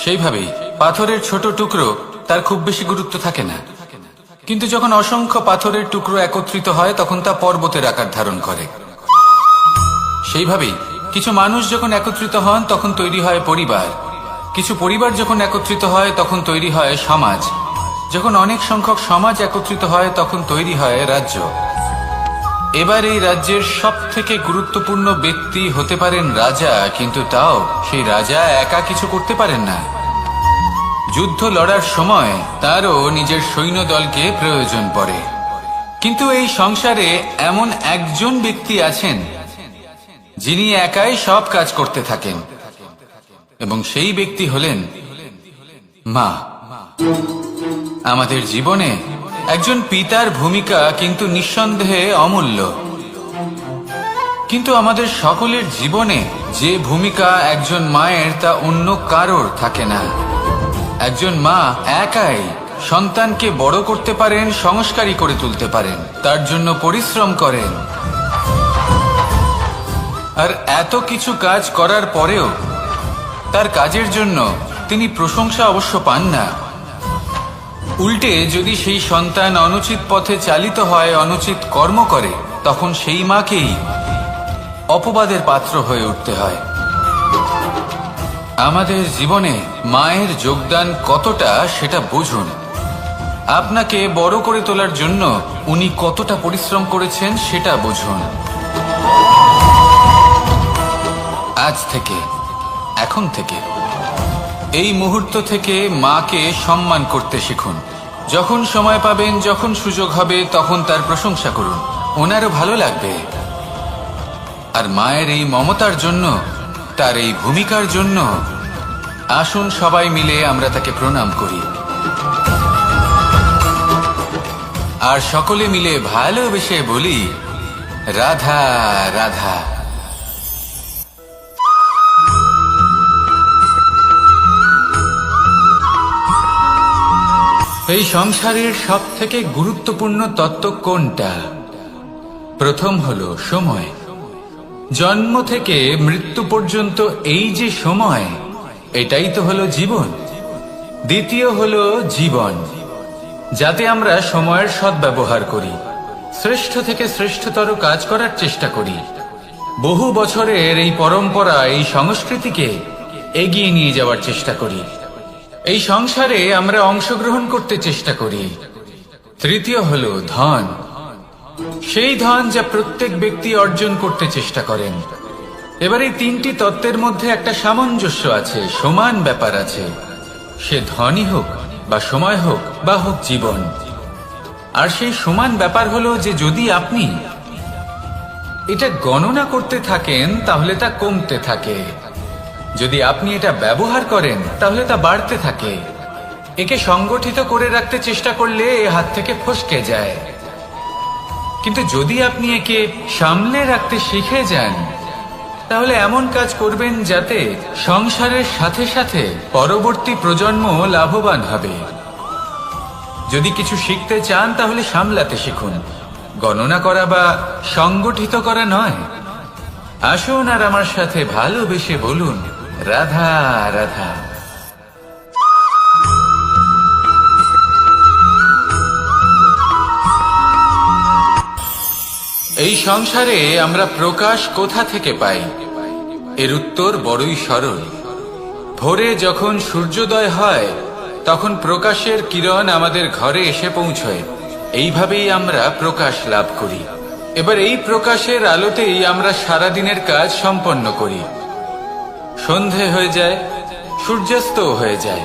সেইভাবেই পাথরের ছোট টুকরো তার খুব বেশি গুরুত্ব থাকে না, কিন্তু যখন অসংখ্য পাথরের টুকরো একত্রিত হয় তখন তা পর্বতের আকার ধারণ করে। সেইভাবেই কিছু মানুষ যখন একত্রিত হন তখন তৈরি হয় পরিবার, কিছু পরিবার যখন একত্রিত হয় তখন তৈরি হয় সমাজ, যখন অনেক সংখ্যক সমাজ একত্রিত হয় তখন তৈরি হয় রাজ্য। এবার এই রাজ্যের সব থেকে গুরুত্বপূর্ণ ব্যক্তি হতে পারেন রাজা, কিন্তু তাও সেই রাজা একা কিছু করতে পারেন না। যুদ্ধ লড়ার সময় তারও নিজের সৈন্যদলকে প্রয়োজন পড়ে। কিন্তু এই সংসারে এমন একজন ব্যক্তি আছেন যিনি একাই সব কাজ করতে থাকেন, এবং সেই ব্যক্তি হলেন মা। আমাদের জীবনে একজন পিতার ভূমিকা কিন্তু নিঃসন্দেহে অমূল্য, কিন্তু আমাদের সকলের জীবনে যে ভূমিকা একজন মায়ের তা অন্য কারোর থাকে না। একজন মা একাই সন্তানকে বড় করতে পারেন, সংস্কারী করে তুলতে পারেন, তার জন্য পরিশ্রম করেন। আর এত কিছু কাজ করার পরেও তার কাজের জন্য তিনি প্রশংসা অবশ্য পান না। উল্টে যদি সেই সন্তান অনুচিত পথে চালিত হয়, অনুচিত কর্ম করে, তখন সেই মাকেই অপবাদের পাত্র হয়ে উঠতে হয়। আমাদের জীবনে মায়ের যোগদান কতটা সেটা বুঝুন। আপনাকে বড় করে তোলার জন্য উনি কতটা পরিশ্রম করেছেন সেটা বুঝুন। আজ থেকে, এখন থেকে, এই মুহূর্ত থেকে মাকে সম্মান করতে শিখুন। যখন সময় পাবেন, যখন সুযোগ হবে, তখন তার প্রশংসা করুন, ওনারও ভালো লাগবে। আর মায়ের এই মমতার জন্য, তার এই ভূমিকার জন্য আসুন সবাই মিলে আমরা তাকে প্রণাম করি, আর সকলে মিলে ভালোবেসে বলি, রাধা রাধা। এই সংসারের সব থেকে গুরুত্বপূর্ণ তত্ত্ব কোনটা? প্রথম হলো সময়। জন্ম থেকে মৃত্যু পর্যন্ত এই যে সময়, এটাই তো হলো জীবন। দ্বিতীয় হলো জীবন, যাতে আমরা সময়ের সদ্ব্যবহার করি, শ্রেষ্ঠ থেকে শ্রেষ্ঠতর কাজ করার চেষ্টা করি। বহু বছরের এই পরম্পরা, এই সংস্কৃতিকে এগিয়ে নিয়ে যাওয়ার চেষ্টা করি। এই সংসারে আমরা অংশগ্রহণ করতে চেষ্টা করি। তৃতীয় হলো ধন, সেই ধন যা প্রত্যেক ব্যক্তি অর্জন করতে চেষ্টা করেন। এবার এই তিনটি তত্ত্বের মধ্যে একটা সামঞ্জস্য আছে, সমান ব্যাপার আছে। সে ধনই হোক বা সময় হোক বা হোক জীবন। আর সেই সমান ব্যাপার হলো যে যদি আপনি এটা গণনা করতে থাকেন তাহলে তা কমতে থাকে, যদি আপনি এটা ব্যবহার করেন তাহলে তা বাড়তে থাকে। একে সংগঠিত করে রাখতে চেষ্টা করলে এ হাত থেকে ফসকে যায়, কিন্তু যদি আপনি একে সামলে রাখতে শিখে যান তাহলে এমন কাজ করবেন যাতে সংসারের সাথে সাথে পরবর্তী প্রজন্ম লাভবান হবে। যদি কিছু শিখতে চান তাহলে সামলাতে শিখুন, গণনা করা বা সংগঠিত করা নয়। আসুন আর আমার সাথে ভালোবেসে বলুন, রাধা রাধা। এই সংসারে আমরা প্রকাশ কোথা থেকে পাই? এর উত্তর বড়ই সরল। ভোরে যখন সূর্যোদয় হয় তখন প্রকাশের কিরণ আমাদের ঘরে এসে পৌঁছয়। এইভাবেই আমরা প্রকাশ লাভ করি। এবার এই প্রকাশের আলোতেই আমরা সারাদিনের কাজ সম্পন্ন করি। সন্ধে হয়ে যায়, সূর্যাস্ত হয়ে যায়,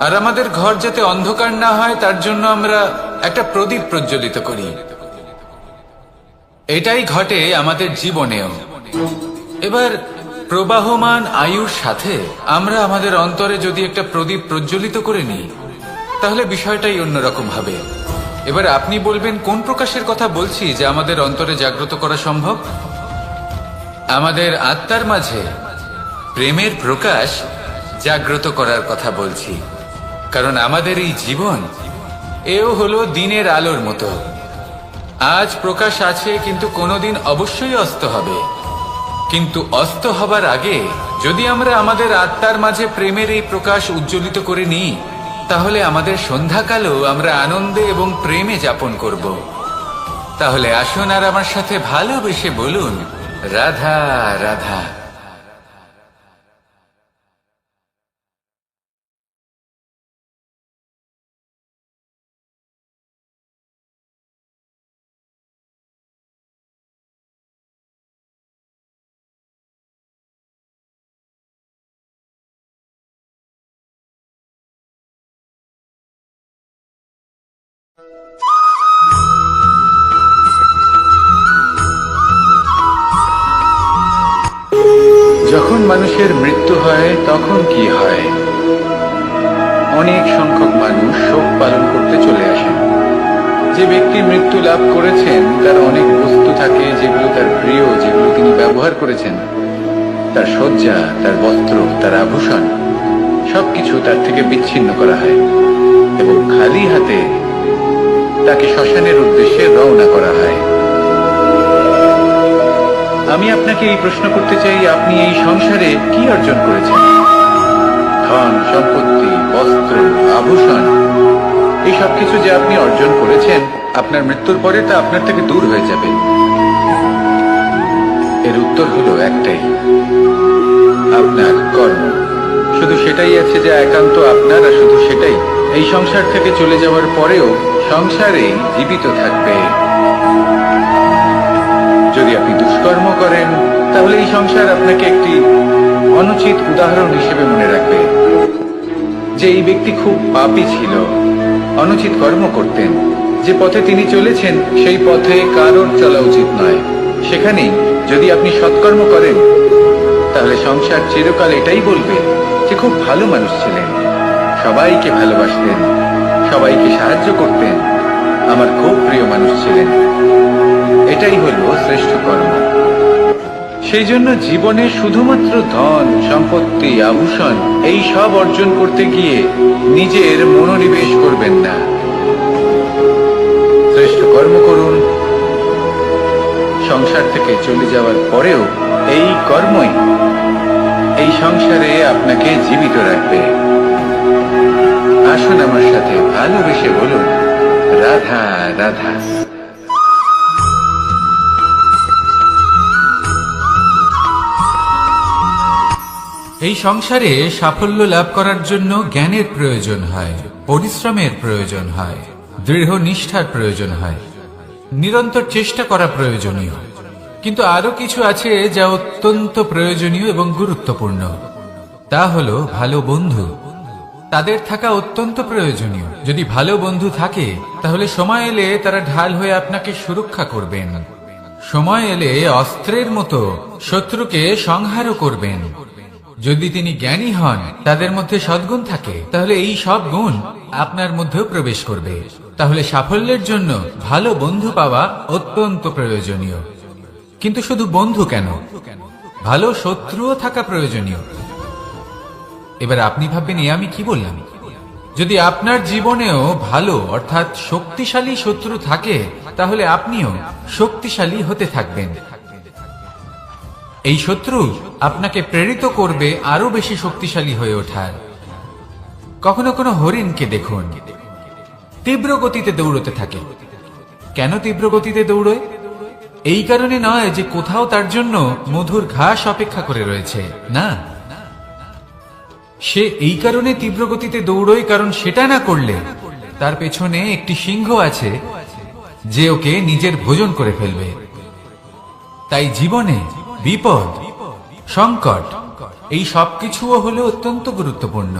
আর আমাদের ঘর যাতে অন্ধকার না হয় তার জন্য আমরা একটা প্রদীপ প্রজ্বলিত করি। এটাই ঘটে আমাদের জীবনেও। এবার প্রবাহমান আয়ুর সাথে আমরা আমাদের অন্তরে যদি একটা প্রদীপ প্রজ্বলিত করে নিই, তাহলে বিষয়টাই অন্যরকম হবে। এবার আপনি বলবেন কোন প্রকাশের কথা বলছি যা আমাদের অন্তরে জাগ্রত করা সম্ভব? আমাদের আত্মার মাঝে প্রেমের প্রকাশ জাগ্রত করার কথা বলছি। কারণ আমাদের এই জীবন এও হলো দিনের আলোর মতো। আজ প্রকাশ আছে, কিন্তু কোনোদিন অবশ্যই অস্ত হবে। কিন্তু অস্ত হবার আগে যদি আমরা আমাদের আত্মার মাঝে প্রেমের এই প্রকাশ উজ্জ্বলিত করে নিই, তাহলে আমাদের সন্ধ্যাকালও আমরা আনন্দে এবং প্রেমে যাপন করব। তাহলে আসুন আর আমার সাথে ভালোবেসে বলুন, রাধা রাধা। যখন মানুষের মৃত্যু হয় তখন কি হয়? অনেক সংখ্যক মানুষ শোক পালন করতে চলে আসেন। যে ব্যক্তি মৃত্যু লাভ করেছেন তার অনেক বস্তু থাকে যেগুলো তার প্রিয়, যেগুলো তিনি ব্যবহার করেছেন। তার শয্যা, তার বস্ত্র, তার আভূষণ সবকিছু তার থেকে বিচ্ছিন্ন করা হয় এবং খালি হাতে তাকে শ্মশানের উদ্দেশ্যে রওনা করা হয়। আমি আপনাকে এই প্রশ্ন করতে চাই, আপনি এই সংসারে কি অর্জন করেছেন? ধন সম্পত্তি, বস্ত্র, আভূষণ, এই সবকিছু যে আপনি অর্জন করেছেন, আপনার মৃত্যুর পরে তা আপনার থেকে দূর হয়ে যাবে। এর উত্তর হলো একটাই, আপনার কর্ম। শুধু সেটাই আছে যা একান্ত আপনার, আর শুধু সেটাই এই সংসার থেকে চলে যাওয়ার পরেও সংসারে জীবিত থাকবে। যদি আপনি দুষ্কর্ম করেন, তাহলে এই সংসার আপনাকে একটি অনুচিত উদাহরণ হিসেবে মনে রাখবে যে এই ব্যক্তি খুব পাপী ছিল, অনুচিত কর্ম করতেন। যে পথে তিনি চলেছেন সেই পথে কারোর চলা উচিত নয়। সেখানেই যদি আপনি সৎকর্ম করেন, তাহলে সংসার চিরকাল এটাই বলবে যে খুব ভালো মানুষ ছিলেন, সবাইকে ভালোবাসতেন, সবাইকে সাহায্য করতেন, আমার খুব প্রিয় মানুষ ছিলেন। এটাই হলো শ্রেষ্ঠ কর্ম। সেই জন্য জীবনে শুধুমাত্র ধন সম্পত্তি, আভূষণ এই সব অর্জন করতে গিয়ে নিজের মনোনিবেশ করবেন না। শ্রেষ্ঠ কর্ম করুন। সংসার থেকে চলে যাওয়ার পরেও এই কর্মই এই সংসারে আপনাকে জীবিত রাখবে। আসুন আমার সাথে ভালোবেসে বলুন, রাধা রাধা। এই সংসারে সাফল্য লাভ করার জন্য জ্ঞানের প্রয়োজন হয়, পরিশ্রমের প্রয়োজন হয়, দৃঢ় নিষ্ঠার প্রয়োজন হয়, নিরন্তর চেষ্টা করা প্রয়োজনীয়। কিন্তু আরো কিছু আছে যা অত্যন্ত প্রয়োজনীয় এবং গুরুত্বপূর্ণ। তা হলো ভালো বন্ধু। তাদের থাকা অত্যন্ত প্রয়োজনীয়। যদি ভালো বন্ধু থাকে, তাহলে সময় এলে তারা ঢাল হয়ে আপনাকে সুরক্ষা করবেন। সময় এলে অস্ত্রের মতো শত্রুকে সংহারও করবেন। যদি তিনি জ্ঞানী হন, তাদের মধ্যে সদ্গুণ থাকে, তাহলে এই সব গুণ আপনার মধ্যেও প্রবেশ করবে। তাহলে সাফল্যের জন্য ভালো বন্ধু পাওয়া অত্যন্ত প্রয়োজনীয়। কিন্তু শুধু বন্ধু কেন, ভালো শত্রুও থাকা প্রয়োজনীয়। এবার আপনি ভাববেন, এ আমি কি বললাম? যদি আপনার জীবনেও ভালো অর্থাৎ শক্তিশালী শত্রু থাকে, তাহলে আপনিও শক্তিশালী হতে থাকবেন। এই শত্রু আপনাকে প্রেরিত করবে আরো বেশি শক্তিশালী হয়ে ওঠার। কখনো কোনো হরিণকে দেখুন, তীব্র গতিতে দৌড়তে থাকে। কেন তীব্র গতিতে দৌড়য়? এই কারণে নয় যে কোথাও তার জন্য মধুর ঘাস অপেক্ষা করে রয়েছে, না। সে এই কারণে তীব্র গতিতে দৌড়য় কারণ সেটা না করলে তার পেছনে একটি সিংহ আছে যে ওকে নিজের ভোজন করে ফেলবে। তাই জীবনে বিপদ, সংকট এই সবকিছুও হলো অত্যন্ত গুরুত্বপূর্ণ।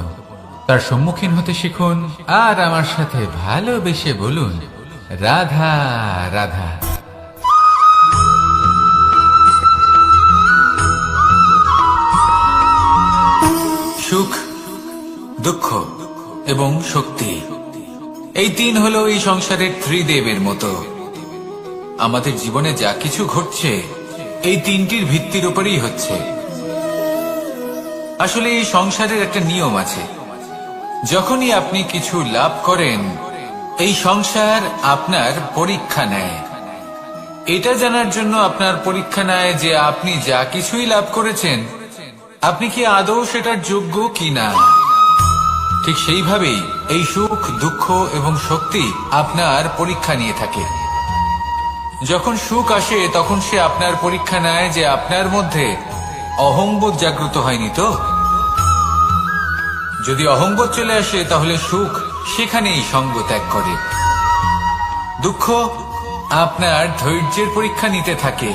তার সম্মুখীন হতে শিখুন আর আমার সাথে ভালোবেসে বলুন, রাধা রাধা। সুখ, দুঃখ এবং শক্তি, এই তিন হলো এই সংসারের ত্রিদেবের মতো। আমাদের জীবনে যা কিছু ঘটছে এই তিনটির ভিত্তির উপরেই হচ্ছে। আসলে এই সংসারের একটা নিয়ম আছে, যখনই আপনি কিছু লাভ করেন এই সংসার আপনার পরীক্ষা নেয়। এটা জানার জন্য আপনার পরীক্ষা নেয় যে আপনি যা কিছুই লাভ করেছেন আপনি কি আদৌ সেটার যোগ্য কিনা। ঠিক সেইভাবেই এই সুখ, দুঃখ এবং শক্তি আপনার পরীক্ষা নিয়ে থাকে। যখন সুখ আসে তখন সে আপনার পরীক্ষা নেয় যে আপনার মধ্যে অহংবোধ জাগ্রত হয়নি তো। যদি অহংবোধ চলে আসে তাহলে সুখ সেখানেই সঙ্গ ত্যাগ করে। দুঃখ আপনার ধৈর্যের পরীক্ষা নিতে থাকে,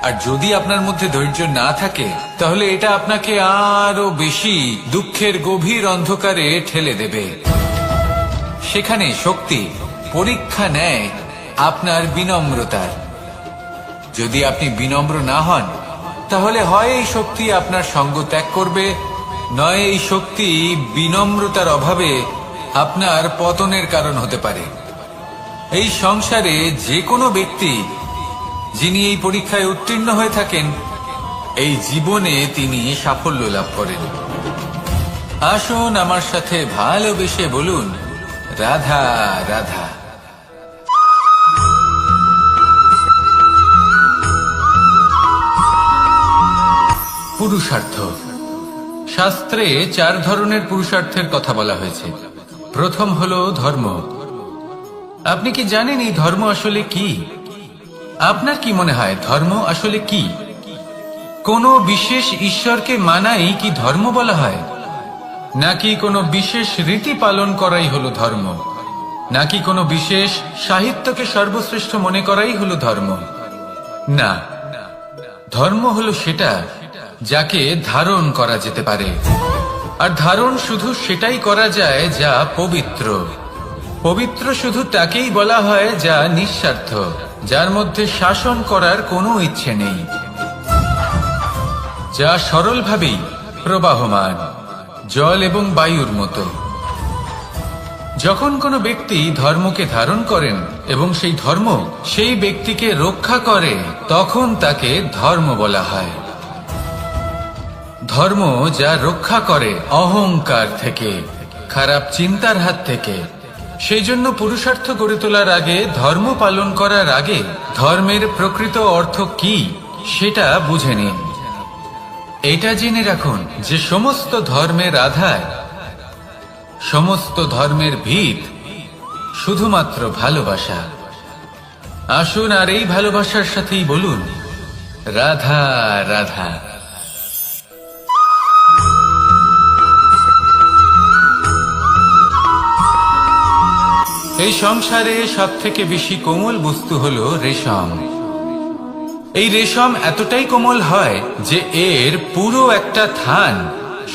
আর যদি আপনার মধ্যে ধৈর্য না থাকে তাহলে এটা আপনাকে আরো বেশি দুঃখের গভীর অন্ধকারে ঠেলে দেবে। সেখানে শক্তি পরীক্ষা নেয় আপনার বিনম্রতার। যদি আপনি বিনম্র না হন তাহলে হয় এই শক্তি আপনার সঙ্গ ত্যাগ করবে, নয় এই শক্তি বিনম্রতার অভাবে আপনার পতনের কারণ হতে পারে। এই সংসারে যে কোনো ব্যক্তি যিনি এই পরীক্ষায় উত্তীর্ণ হয়ে থাকেন এই জীবনে তিনি সাফল্য লাভ করেন। আসুন আমার সাথে ভালোবেসে বলুন, রাধা রাধা। পুরুষার্থ। শাস্ত্রে 4 ধরনের পুরুষার্থের কথা বলা হয়েছে। প্রথম হলো ধর্ম। আপনি কি জানেন এই ধর্ম আসলে কি? আপনার কি মনে হয় ধর্ম আসলে কি? কোনো বিশেষ ঈশ্বরকে মানাই কি ধর্ম বলা হয়? নাকি কোনো বিশেষ রীতি পালন করাই হলো ধর্ম? নাকি কোনো বিশেষ সাহিত্যকে সর্বশ্রেষ্ঠ মনে করাই হলো ধর্ম? না, ধর্ম হলো সেটা যাকে ধারণ করা যেতে পারে। আর ধারণ শুধু সেটাই করা যায় যা পবিত্র। পবিত্র শুধু তাকেই বলা হয় যা নিঃস্বার্থ, যার মধ্যে শাসন করার কোনো ইচ্ছে নেই, যা সরলভাবেই প্রবাহমান, জল এবং বায়ুর মতো। যখন কোনো ব্যক্তি ধর্মকে ধারণ করেন এবং সেই ধর্ম সেই ব্যক্তিকে রক্ষা করে তখন তাকে ধর্ম বলা হয়। ধর্ম যা রক্ষা করে অহংকার থেকে, খারাপ চিন্তার হাত থেকে। সেই জন্য পুরুষার্থ গড়ে তোলার আগে, ধর্ম পালন করার আগে ধর্মের প্রকৃত অর্থ কি সেটা বুঝে নিন। এটা জেনে রাখুন যে সমস্ত ধর্মের আধার, সমস্ত ধর্মের ভিত শুধুমাত্র ভালোবাসা। আসুন আর এই ভালোবাসার সাথেই বলুন, রাধা রাধা। এই সংসারে সব থেকে বেশি কোমল বস্তু হলো রেশম। এই রেশম এতটাই কোমল হয় যে এর পুরো একটা থান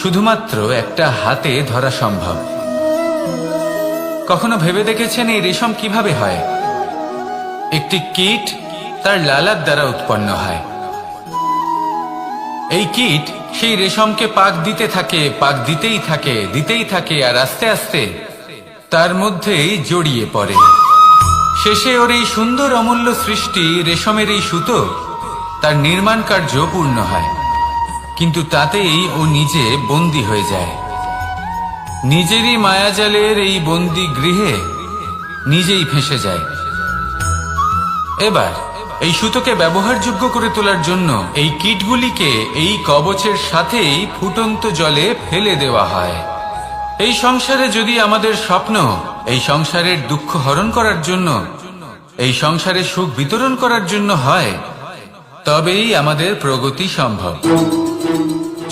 শুধুমাত্র একটা হাতে ধরা সম্ভব। কখনো ভেবে দেখেছেন এই রেশম কিভাবে হয়? একটি কীট তার লালার দ্বারা উৎপন্ন হয়। এই কীট সেই রেশমকে পাক দিতে থাকে, পাক দিতেই থাকে, আর আস্তে আস্তে তার মধ্যেই জড়িয়ে পড়ে। শেষে ওর এই সুন্দর অমূল্য সৃষ্টি রেশমের এই সুতো তার নির্মাণ কার্য পূর্ণ হয়, কিন্তু তাতেই ও নিজে বন্দী হয়ে যায়। নিজেরই মায়াজালের এই বন্দী গৃহে নিজেই ফেঁসে যায়। এবার এই সুতোকে ব্যবহারযোগ্য করে তোলার জন্য এই কীটগুলিকে এই কবচের সাথেই ফুটন্ত জলে ফেলে দেওয়া হয়। এই সংসারে যদি আমাদের স্বপ্ন এই সংসারের দুঃখ হরণ করার জন্য, এই সংসারে সুখ বিতরণ করার জন্য হয়, তবেই আমাদের প্রগতি সম্ভব।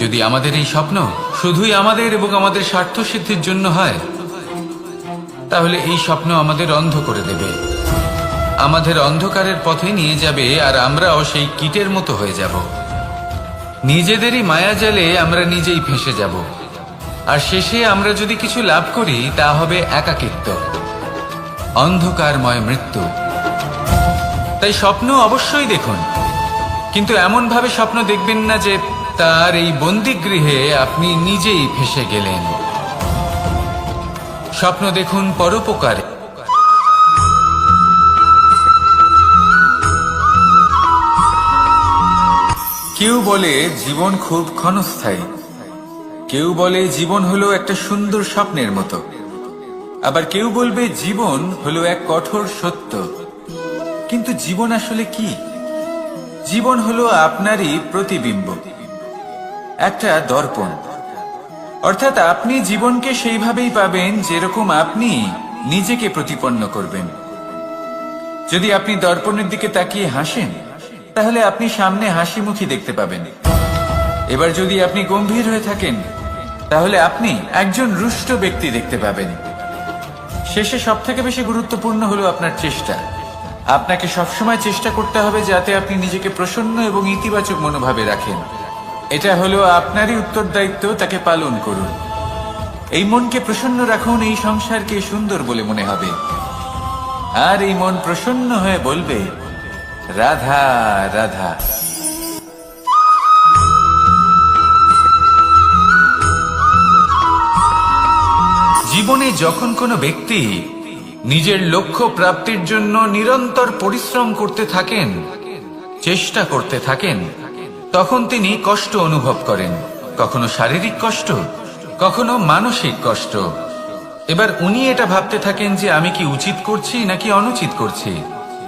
যদি আমাদের এই স্বপ্ন শুধুই আমাদের এবং আমাদের স্বার্থ সিদ্ধির জন্য হয়, তাহলে এই স্বপ্ন আমাদের অন্ধ করে দেবে। আমাদের অন্ধকারের পথে নিয়ে যাবে, আর আমরাও সেই কীটের মতো হয়ে যাব। নিজেদেরই মায়াজালে আমরা নিজেই ফেঁসে যাব, আর শেষে আমরা যদি কিছু লাভ করি তা হবে একাকিত্ব, অন্ধকারময় মৃত্যু। তাই স্বপ্ন অবশ্যই দেখুন, কিন্তু এমন ভাবে স্বপ্ন দেখবেন না যে তার এই বন্দিগৃহে আপনি নিজেই ফেঁসে গেলেন। স্বপ্ন দেখুন পরোপকারে। কেউ বলে জীবন খুব ক্ষণস্থায়ী, কেউ বলে জীবন হলো একটা সুন্দর স্বপ্নের মতো, আবার কেউ বলবে জীবন হলো এক কঠোর সত্য। কিন্তু জীবন আসলে কি? জীবন হলো আপনারই প্রতিবিম্ব, একটা দর্পণ। অর্থাৎ আপনি জীবনকে সেইভাবেই পাবেন যেরকম আপনি নিজেকে প্রতিপন্ন করবেন। যদি আপনি দর্পণের দিকে তাকিয়ে হাসেন, তাহলে আপনি সামনে হাসি মুখী দেখতে পাবেন। এবার যদি আপনি গম্ভীর হয়ে থাকেন, তাহলে আপনি একজন রুষ্ট ব্যক্তি দেখতে পাবেন। শেষে সবথেকে বেশি গুরুত্বপূর্ণ হলো আপনার চেষ্টা। আপনাকে সবসময় চেষ্টা করতে হবে যাতে আপনি নিজেকে প্রসন্ন এবং ইতিবাচক মনোভাবে রাখেন। এটা হলো আপনারই উত্তরদায়িত্ব, তাকে পালন করুন। এই মনকে প্রসন্ন রাখুন, এই সংসারকে সুন্দর বলে মনে হবে। আর এই মন প্রসন্ন হয়ে বলবে, রাধা রাধা। জীবনে যখন কোনো ব্যক্তি নিজের লক্ষ্য প্রাপ্তির জন্য নিরন্তর পরিশ্রম করতে থাকেন, চেষ্টা করতে থাকেন, তখন তিনি কষ্ট অনুভব করেন, কখনো শারীরিক কষ্ট, কখনো মানসিক কষ্ট। এবার উনি এটা ভাবতে থাকেন যে আমি কি উচিত করছি নাকি অনুচিত করছি।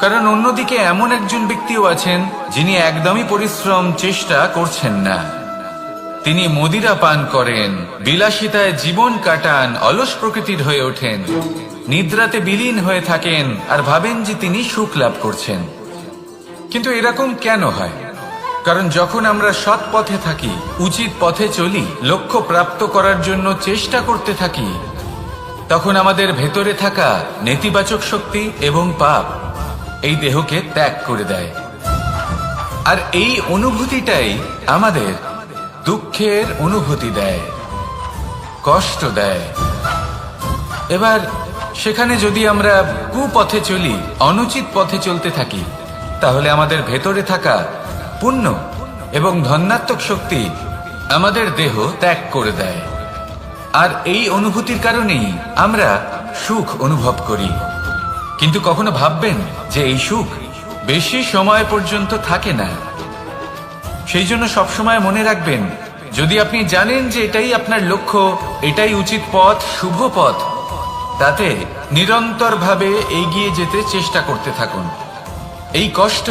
কারণ অন্যদিকে এমন একজন ব্যক্তিও আছেন যিনি একদমই পরিশ্রম চেষ্টা করছেন না। তিনি মদিরা পান করেন, বিলাসিতায় জীবন কাটান, অলস প্রকৃতির হয়ে ওঠেন, নিদ্রাতে বিলীন হয়ে থাকেন আর ভাবেন যে তিনি সুখ লাভ করছেন। কিন্তু এরকম কেন হয়? কারণ যখন আমরা সৎ পথে থাকি, উচিত পথে চলি, লক্ষ্য প্রাপ্ত করার জন্য চেষ্টা করতে থাকি, তখন আমাদের ভেতরে থাকা নেতিবাচক শক্তি এবং পাপ এই দেহকে ত্যাগ করে দেয়। আর এই অনুভূতিটাই আমাদের দুঃখের অনুভূতি দেয়, কষ্ট দেয়। এবার সেখানে যদি আমরা কুপথে চলি, অনুচিত পথে চলতে থাকি, তাহলে আমাদের ভেতরে থাকা পুণ্য এবং ধনাত্মক শক্তি আমাদের দেহ ত্যাগ করে দেয়। আর এই অনুভূতির কারণেই আমরা সুখ অনুভব করি। কিন্তু কখনো ভাববেন যে এই সুখ বেশি সময় পর্যন্ত থাকে না। সেই জন্য সবসময় মনে রাখবেন, যদি আপনি জানেন যে এটাই আপনার লক্ষ্য, এটাই উচিত পথ, শুভ পথ, তাতে নিরন্তরভাবে এগিয়ে যেতে চেষ্টা করতে থাকুন। এই কষ্ট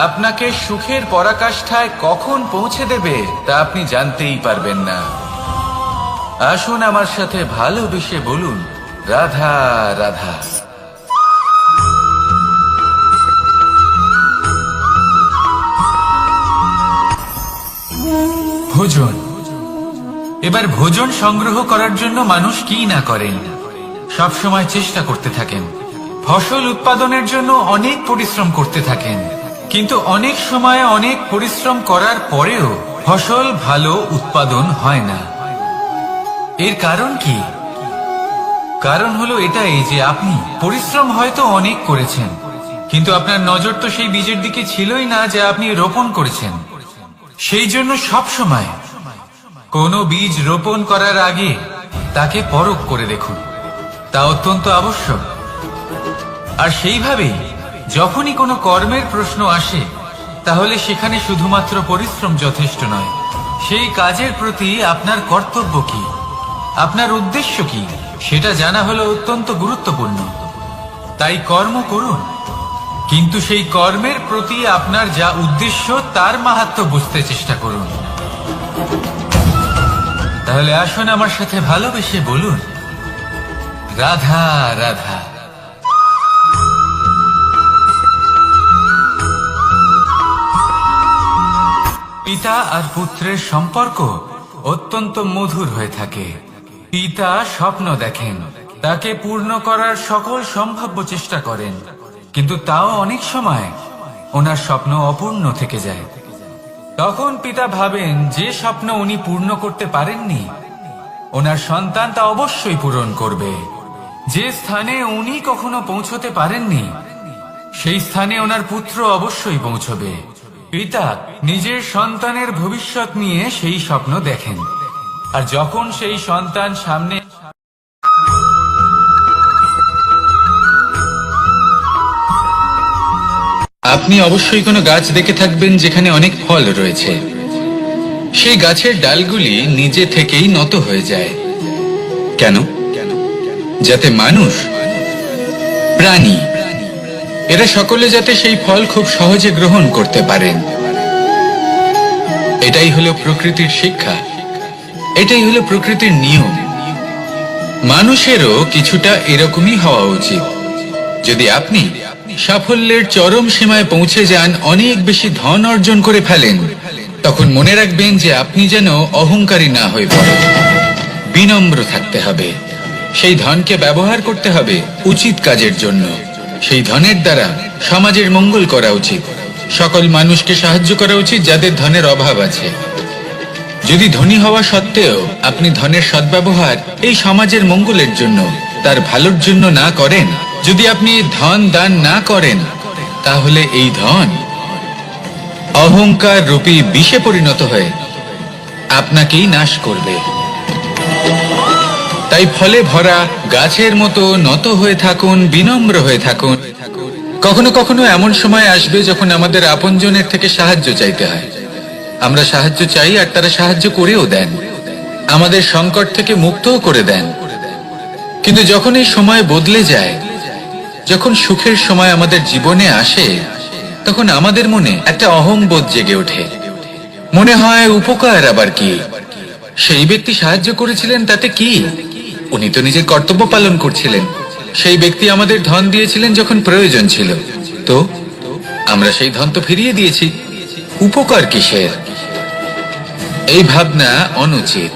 আপনাকে সুখের পরাকাষ্ঠায় কখন পৌঁছে দেবে তা আপনি জানতেই পারবেন না। আসুন আমার সাথে ভালোবেসে বলুন, রাধা রাধা। ভোজন। এবার ভোজন সংগ্রহ করার জন্য মানুষ কি না করেন, সবসময় চেষ্টা করতে থাকেন। ফসল উৎপাদনের জন্য অনেক পরিশ্রম করতে থাকেন, কিন্তু অনেক সময় অনেক পরিশ্রম করার পরেও ফসল ভালো উৎপাদন হয় না। এর কারণ কি? কারণ হলো এটাই যে আপনি পরিশ্রম হয়তো অনেক করেছেন, কিন্তু আপনার নজর তো সেই বীজের দিকে ছিলই না যা আপনি রোপণ করেছেন। সেই জন্য সব সময় কোনো বীজ রোপণ করার আগে তাকে পরখ করে দেখুন, তা অত্যন্ত আবশ্যক। আর সেইভাবেই যখনই কোনো কর্মের প্রশ্ন আসে, তাহলে সেখানে শুধুমাত্র পরিশ্রম যথেষ্ট নয়। সেই কাজের প্রতি আপনার কর্তব্য কি, আপনার উদ্দেশ্য কি, সেটা জানা হলো অত্যন্ত গুরুত্বপূর্ণ। তাই কর্ম করুন, কিন্তু সেই কর্মের প্রতি আপনার যা উদ্দেশ্য তার মাহাত্ম্য বুঝতে চেষ্টা করুন। তাহলে আসুন আমার সাথে ভালোবেসে বলুন, রাধা রাধা। পিতা আর পুত্রের সম্পর্ক অত্যন্ত মধুর হয়ে থাকে। পিতা স্বপ্ন দেখেন, তাকে পূর্ণ করার সকল সম্ভাব্য চেষ্টা করেন, কিন্তু তাও অনেক সময় ওনার স্বপ্ন অপূর্ণ থেকে যায়। তখন পিতা ভাবেন যে স্বপ্ন উনি পূর্ণ করতে পারেননি, ওনার সন্তান তা অবশ্যই পূরণ করবে। যে স্থানে উনি কখনো পৌঁছতে পারেননি, সেই স্থানে ওনার পুত্র অবশ্যই পৌঁছবে। পিতা নিজের সন্তানের ভবিষ্যৎ নিয়ে সেই স্বপ্ন দেখেন, আর যখন সেই সন্তান সামনে আপনি অবশ্যই কোনো গাছ দেখে থাকবেন যেখানে অনেক ফল রয়েছে। সেই গাছের ডালগুলি নিজে থেকেই নত হয়ে যায়। কেন? যাতে মানুষ, প্রাণী, এরা সকলে যাতে সেই ফল খুব সহজে গ্রহণ করতে পারেন। এটাই হলো প্রকৃতির শিক্ষা, এটাই হলো প্রকৃতির নিয়ম। মানুষেরও কিছুটা এরকমই হওয়া উচিত। যদি আপনি সাফল্যের চরম সীমায় পৌঁছে যান, অনেক বেশি ধন অর্জন করে ফেলেন, তখন মনে রাখবেন যে আপনি যেন অহংকারী না হয়ে পড়েন। বিনম্র থাকতে হবে। সেই ধনকে ব্যবহার করতে হবে উচিত কাজের জন্য। সেই ধনের দ্বারা সমাজের মঙ্গল করা উচিত। সকল মানুষকে সাহায্য করা উচিত যাদের ধনের অভাব আছে। যদি ধনী হওয়া সত্ত্বেও আপনি ধনের সদ্ব্যবহার এই সমাজের মঙ্গলের জন্য, তার ভালোর জন্য না করেন, যদি আপনি ধন দান না করেন, তাহলে এই ধন অহংকার রূপী বিষে পরিণত হয়ে আপনাকেই নাশ করবে। তাই ফলে ভরা গাছের মতো নত হয়ে থাকুন, বিনম্র হয়ে থাকুন। কখনো কখনো এমন সময় আসবে যখন আমাদের আপনজনের থেকে সাহায্য চাইতে হয়। আমরা সাহায্য চাই আর তারা সাহায্য করেও দেন, আমাদের সংকট থেকে মুক্তও করে দেন। কিন্তু যখন এই সময় বদলে যায়, যখন সুখের সময় আমাদের জীবনে আসে, তখন আমাদের মনে একটা অহংবোধ জেগে ওঠে। মনে হয় উপকার আবার কি, সেই ব্যক্তি সাহায্য করেছিলেন তাতে কি, উনি তো নিজের কর্তব্য পালন করছিলেন। সেই ব্যক্তি আমাদের ধন দিয়েছিলেন যখন প্রয়োজন ছিল, তো আমরা সেই ধন তো ফিরিয়ে দিয়েছি, উপকার কিসের? এই ভাবনা অনুচিত।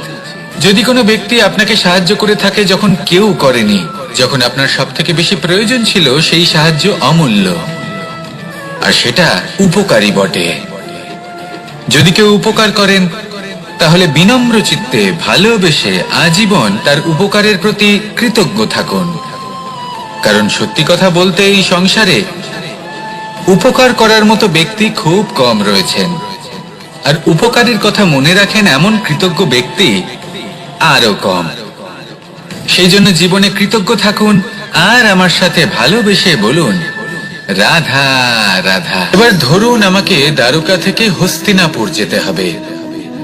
যদি কোনো ব্যক্তি আপনাকে সাহায্য করে থাকে যখন কেউ করেনি, যখন আপনার সব থেকে বেশি প্রয়োজন ছিল, সেই সাহায্য অমূল্য, আর সেটা উপকারী বটে। যদি কেউ উপকার করেন, তাহলে বিনম্র চিত্তে ভালোবেসে আজীবন তার উপকারের প্রতি কৃতজ্ঞ থাকুন। কারণ সত্যি কথা বলতে এই সংসারে উপকার করার মতো ব্যক্তি খুব কম রয়েছেন, আর উপকারের কথা মনে রাখেন এমন কৃতজ্ঞ ব্যক্তি আরো কম। সেই জন্য জীবনে কৃতজ্ঞ থাকুন, আর আমার সাথে ভালোবেসে বলুন রাধা রাধা। এবার ধরুন আমাকে দ্বারকা থেকে হস্তিনাপুর যেতে হবে,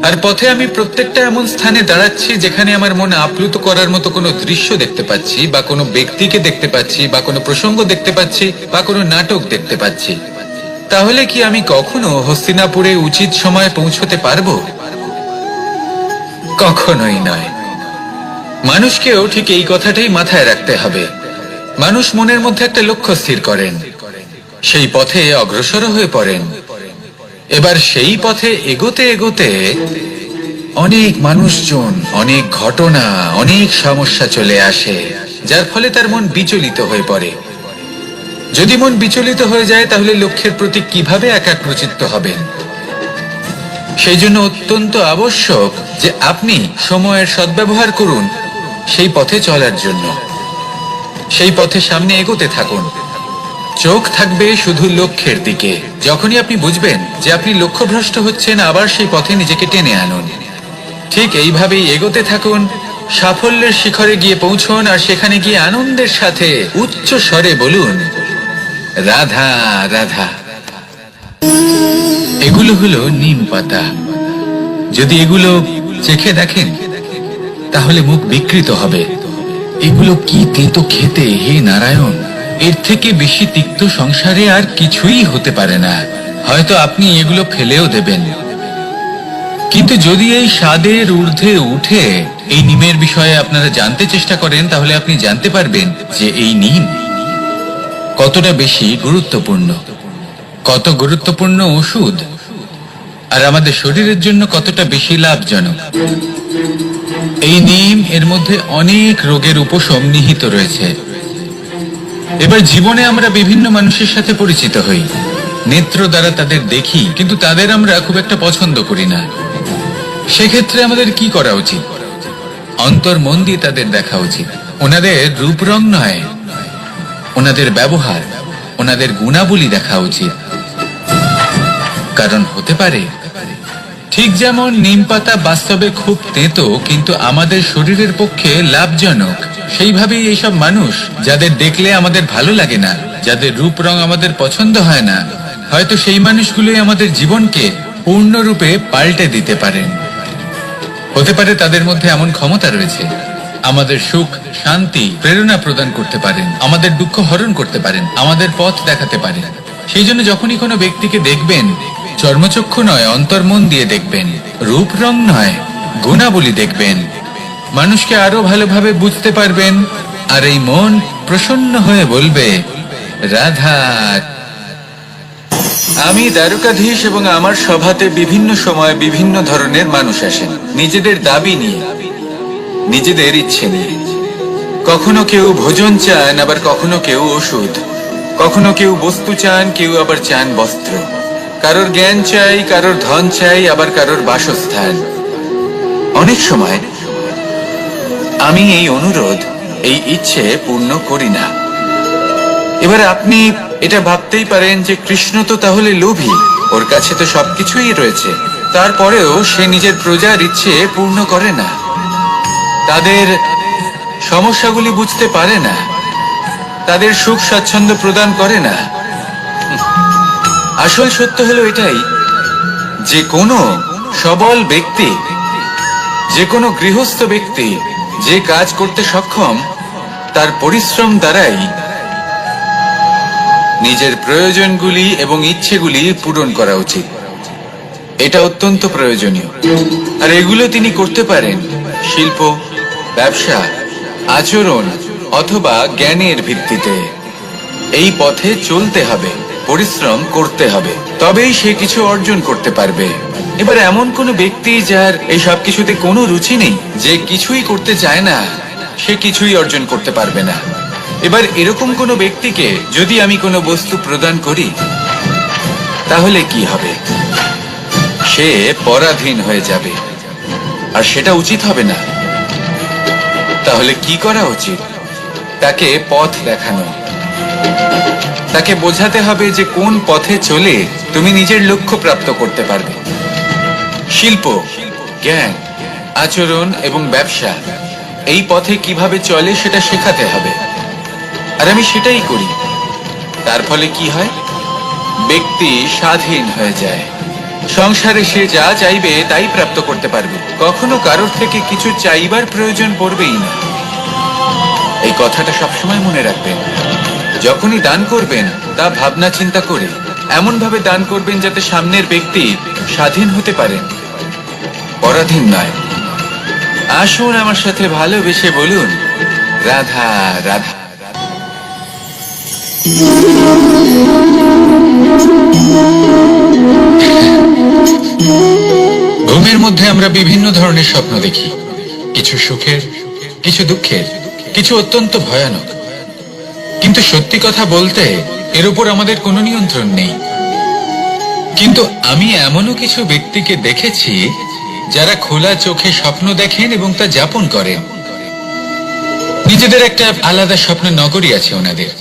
আর পথে আমি প্রত্যেকটা এমন স্থানে দাঁড়াচ্ছি যেখানে আমার মন আপ্লুত করার মতো কোনো দৃশ্য দেখতে পাচ্ছি, বা কোনো ব্যক্তিকে দেখতে পাচ্ছি, বা কোনো প্রসঙ্গ দেখতে পাচ্ছি, বা কোনো নাটক দেখতে পাচ্ছি। তাহলে কি আমি কখনো হস্তিনাপুরে উচিত সময়ে পৌঁছতে পারবো? কখনোই নয়। মানুষকেও ঠিক এই কথাটাই মাথায় রাখতে হবে। মানুষ মনের মধ্যে একটা লক্ষ্য স্থির করেন, সেই পথে অগ্রসর হয়ে পড়েন। এবার সেই পথে এগোতে এগোতে অনেক মানুষজন, অনেক ঘটনা, অনেক সমস্যা চলে আসে, যার ফলে তার মন বিচলিত হয়ে পড়ে। যদি মন বিচলিত হয়ে যায়, তাহলে লক্ষ্যের প্রতি কিভাবে একাগ্রচিত্ত হবেন? সেই জন্য অত্যন্ত আবশ্যক যে আপনি সময়ের সদ্ব্যবহার করুন সেই পথে চলার জন্য। সেই পথে সামনে এগোতে থাকুন, চোখ থাকবে শুধু লক্ষ্যের দিকে। যখনই আপনি বুঝবেন যে আপনি লক্ষ্যভ্রষ্ট হচ্ছেন, আবার সেই পথে নিজেকে টেনে আনুন। ঠিক এইভাবেই এগোতে থাকুন, সাফল্যের শিখরে গিয়ে পৌঁছুন, আর সেখানে গিয়ে আনন্দের সাথে উচ্চ স্বরে বলুন রাধা রাধা। এগুলো হলো নিম পাতা। যদি এগুলো চেখে দেখেন, তাহলে মুখ বিকৃত হবে। এগুলো কি তেতো খেতে, হে নারায়ণ! এর থেকে বেশি তিক্ত সংসারে আর কিছুই হতে পারে না। হয়তো আপনি এগুলো ফেলেও দেবেন, কিন্তু যদি এই স্বাদের ঊর্ধ্বে উঠে এই নিমের বিষয়ে আপনারা জানতে চেষ্টা করেন, তাহলে আপনি জানতে পারবেন যে এই নিম কতটা বেশি গুরুত্বপূর্ণ, কত গুরুত্বপূর্ণ ওষুধ, আর আমাদের শরীরের জন্য কতটা বেশি লাভজনক। এই নিম, এর মধ্যে অনেক রোগের উপশম নিহিত রয়েছে। এবার জীবনে আমরা বিভিন্ন মানুষের সাথে পরিচিত হই, নেত্র দ্বারা তাদের দেখি, কিন্তু তাদের আমরা খুব একটা পছন্দ করি না। সেক্ষেত্রে আমাদের কি করা উচিত? অন্তর মন দিয়ে তাদের দেখা উচিত। ওনাদের রূপ রং নয়, ওনাদের ব্যবহার, ওনাদের গুণাবলী দেখা উচিত। কারণ হতে পারে ঠিক যেমন নিম পাতা বাস্তবে খুব তেতো কিন্তু আমাদের শরীরের পক্ষে লাভজনক, সেইভাবেই এইসব মানুষ যাদের দেখলে আমাদের ভালো লাগে না, যাদের রূপ রং আমাদের পছন্দ হয় না, হয়তো সেই মানুষগুলোই আমাদের জীবনকে পূর্ণরূপে পাল্টে দিতে পারেন। হতে পারে তাদের মধ্যে এমন ক্ষমতা রয়েছে, আমাদের সুখ, শান্তি, প্রেরণা প্রদান করতে পারেন, আমাদের দুঃখ হরণ করতে পারেন, আমাদের পথ দেখাতে পারেন। সেই জন্য যখনই কোনো ব্যক্তিকে দেখবেন, চর্মচক্ষু নয় অন্তর্মন দিয়ে দেখবেন, রূপ রং নয় গুণাবলী দেখবেন, মানুষকে আরো ভালোভাবে বুঝতে পারবেন। আর এই মন প্রসন্ন হয়ে বলবে, রাধা। আমি দ্বারকাধীশ এবং আমার সভাতে বিভিন্ন সময় বিভিন্ন ধরনের মানুষ আসেন, নিজেদের দাবি নিয়ে, নিজেদের ইচ্ছে নিয়ে। কখনো কেউ ভোজন চান, আবার কখনো কেউ ওষুধ, কখনো কেউ বস্তু চান, কেউ আবার চান বস্ত্র, কারোর জ্ঞান চাই, কারোর ধন চাই, আবার কারোর বাসস্থান। অনেক সময় আমি এই অনুরোধ, এই ইচ্ছে পূর্ণ করি না। এবার আপনি এটা ভাবতেই পারেন যে কৃষ্ণ তো তাহলে লোভী, ওর কাছে তো সবকিছুই রয়েছে, তারপরেও সে নিজের প্রজার ইচ্ছে পূর্ণ করে না, তাদের সমস্যাগুলি বুঝতে পারে না, তাদের সুখ স্বাচ্ছন্দ্য প্রদান করে না। আসল সত্য হলো এটাই যে কোনো সবল ব্যক্তি, যে কোনো গৃহস্থ ব্যক্তি যে কাজ করতে সক্ষম, তার পরিশ্রম দ্বারাই নিজের প্রয়োজনগুলি এবং ইচ্ছেগুলি পূরণ করা উচিত। এটা অত্যন্ত প্রয়োজনীয়। আর এগুলো তিনি করতে পারেন শিল্প, ব্যবসা, আচরণ অথবা জ্ঞানের ভিত্তিতে। এই পথে চলতে হবে, পরিশ্রম করতে হবে, তবেই সে কিছু অর্জন করতে পারবে। এবার এমন কোন ব্যক্তি যার এই সব কিছুতে কোনো রুচি নেই, যে কিছুই করতে চায় না, সে কিছুই অর্জন করতে পারবে না। এবার এরকম কোনো ব্যক্তিকে যদি আমি কোনো বস্তু প্রদান করি, তাহলে কি হবে? সে পরাধীন হয়ে যাবে, আর সেটা উচিত হবে না। তাহলে কি করা উচিত? তাকে পথ দেখানো, তাকে বোঝাতে হবে যে কোন পথে চলে তুমি নিজের লক্ষ্য প্রাপ্ত করতে পারবে। শিল্প, জ্ঞান, আচরণ এবং ব্যবসা, এই পথে কিভাবে চলে সেটা শেখাতে হবে। আর আমি সেটাই করি। তার ফলে কি হয়? ব্যক্তি স্বাধীন হয়ে যায়। সংসারে সে যা চাইবে তাই প্রাপ্ত করতে পারবে, কখনো কারোর থেকে কিছু চাইবার প্রয়োজন পড়বেই না। এই কথাটা সবসময় মনে রাখবেন। যখনই দান করবেন তা ভাবনা চিন্তা করে এমন ভাবে দান করবেন যাতে সামনের ব্যক্তি স্বাধীন হতে পারেন, পরাধীন নয়। আসুন আমার সাথে ভালোবেসে বলুন, রাধা রাধা। ঘুমের মধ্যে আমরা বিভিন্ন ধরনের স্বপ্ন দেখি, কিছু সুখের, কিছু দুঃখের, কিছু অত্যন্ত ভয়ানক। কিন্তু সত্যি কথা বলতে এর উপর আমাদের কোনো নিয়ন্ত্রণ নেই। কিন্তু আমি এমনও কিছু ব্যক্তিকে দেখেছি যারা খোলা চোখে স্বপ্ন দেখেন এবং তা যাপন করেন। নিজেদের একটা আলাদা স্বপ্নের নগরী আছে ওনাদের,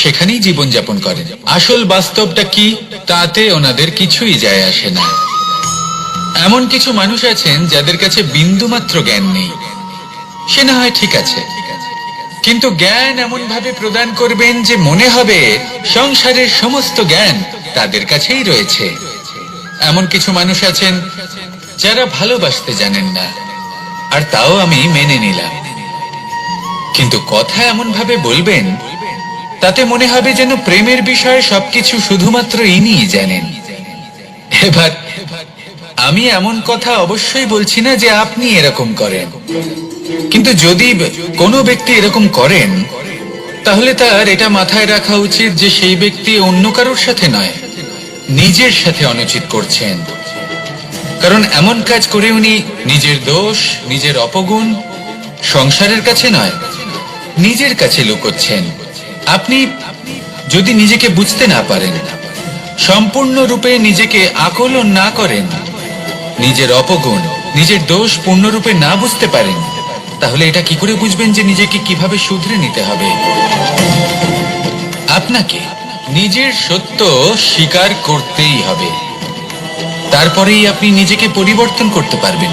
সেখানেই জীবন যাপন করেন। আসল বাস্তবটা কি তাতে ওনাদের কিছুই যায় আসে না। এমন কিছু মানুষ আছেন যাদের কাছে বিন্দুমাত্র জ্ঞান নেই। সে না হয় ঠিক আছে, কিন্তু জ্ঞান এমন ভাবে প্রদান করবেন যে মনে হবে সংসারের সমস্ত জ্ঞান তাদের কাছেই রয়েছে। এমন কিছু মানুষ আছেন যারা ভালোবাসতে জানেন না, আর তাও আমি মেনে নিলাম। কিন্তু কথা এমন ভাবে বলবেন তাতে মনে হবে যেন প্রেমের বিষয়ে সবকিছু শুধুমাত্র ইনিই জানেন। এবার আমি এমন কথা অবশ্যই বলছি না যে আপনি এরকম করেন, কিন্তু যদি কোনো ব্যক্তি এরকম করেন তাহলে তার এটা মাথায় রাখা উচিত যে সেই ব্যক্তি অন্য কারোর সাথে নয়, নিজের সাথে অনুচিত করছেন। কারণ এমন কাজ করে উনি নিজের দোষ, নিজের অপগুণ সংসারের কাছে নয়, নিজের কাছে লুকোচ্ছেন। আপনি যদি নিজেকে বুঝতে না পারেন, সম্পূর্ণরূপে নিজেকে আকলন না করেন, নিজের অপগুণ, নিজের দোষ পূর্ণরূপে না বুঝতে পারেন, তাহলে এটা কি করে বুঝবেন যে নিজেকে কিভাবে শুধরে নিতে হবে? আপনাকে নিজের সত্য স্বীকার করতেই হবে, তারপরেই আপনি নিজেকে পরিবর্তন করতে পারবেন।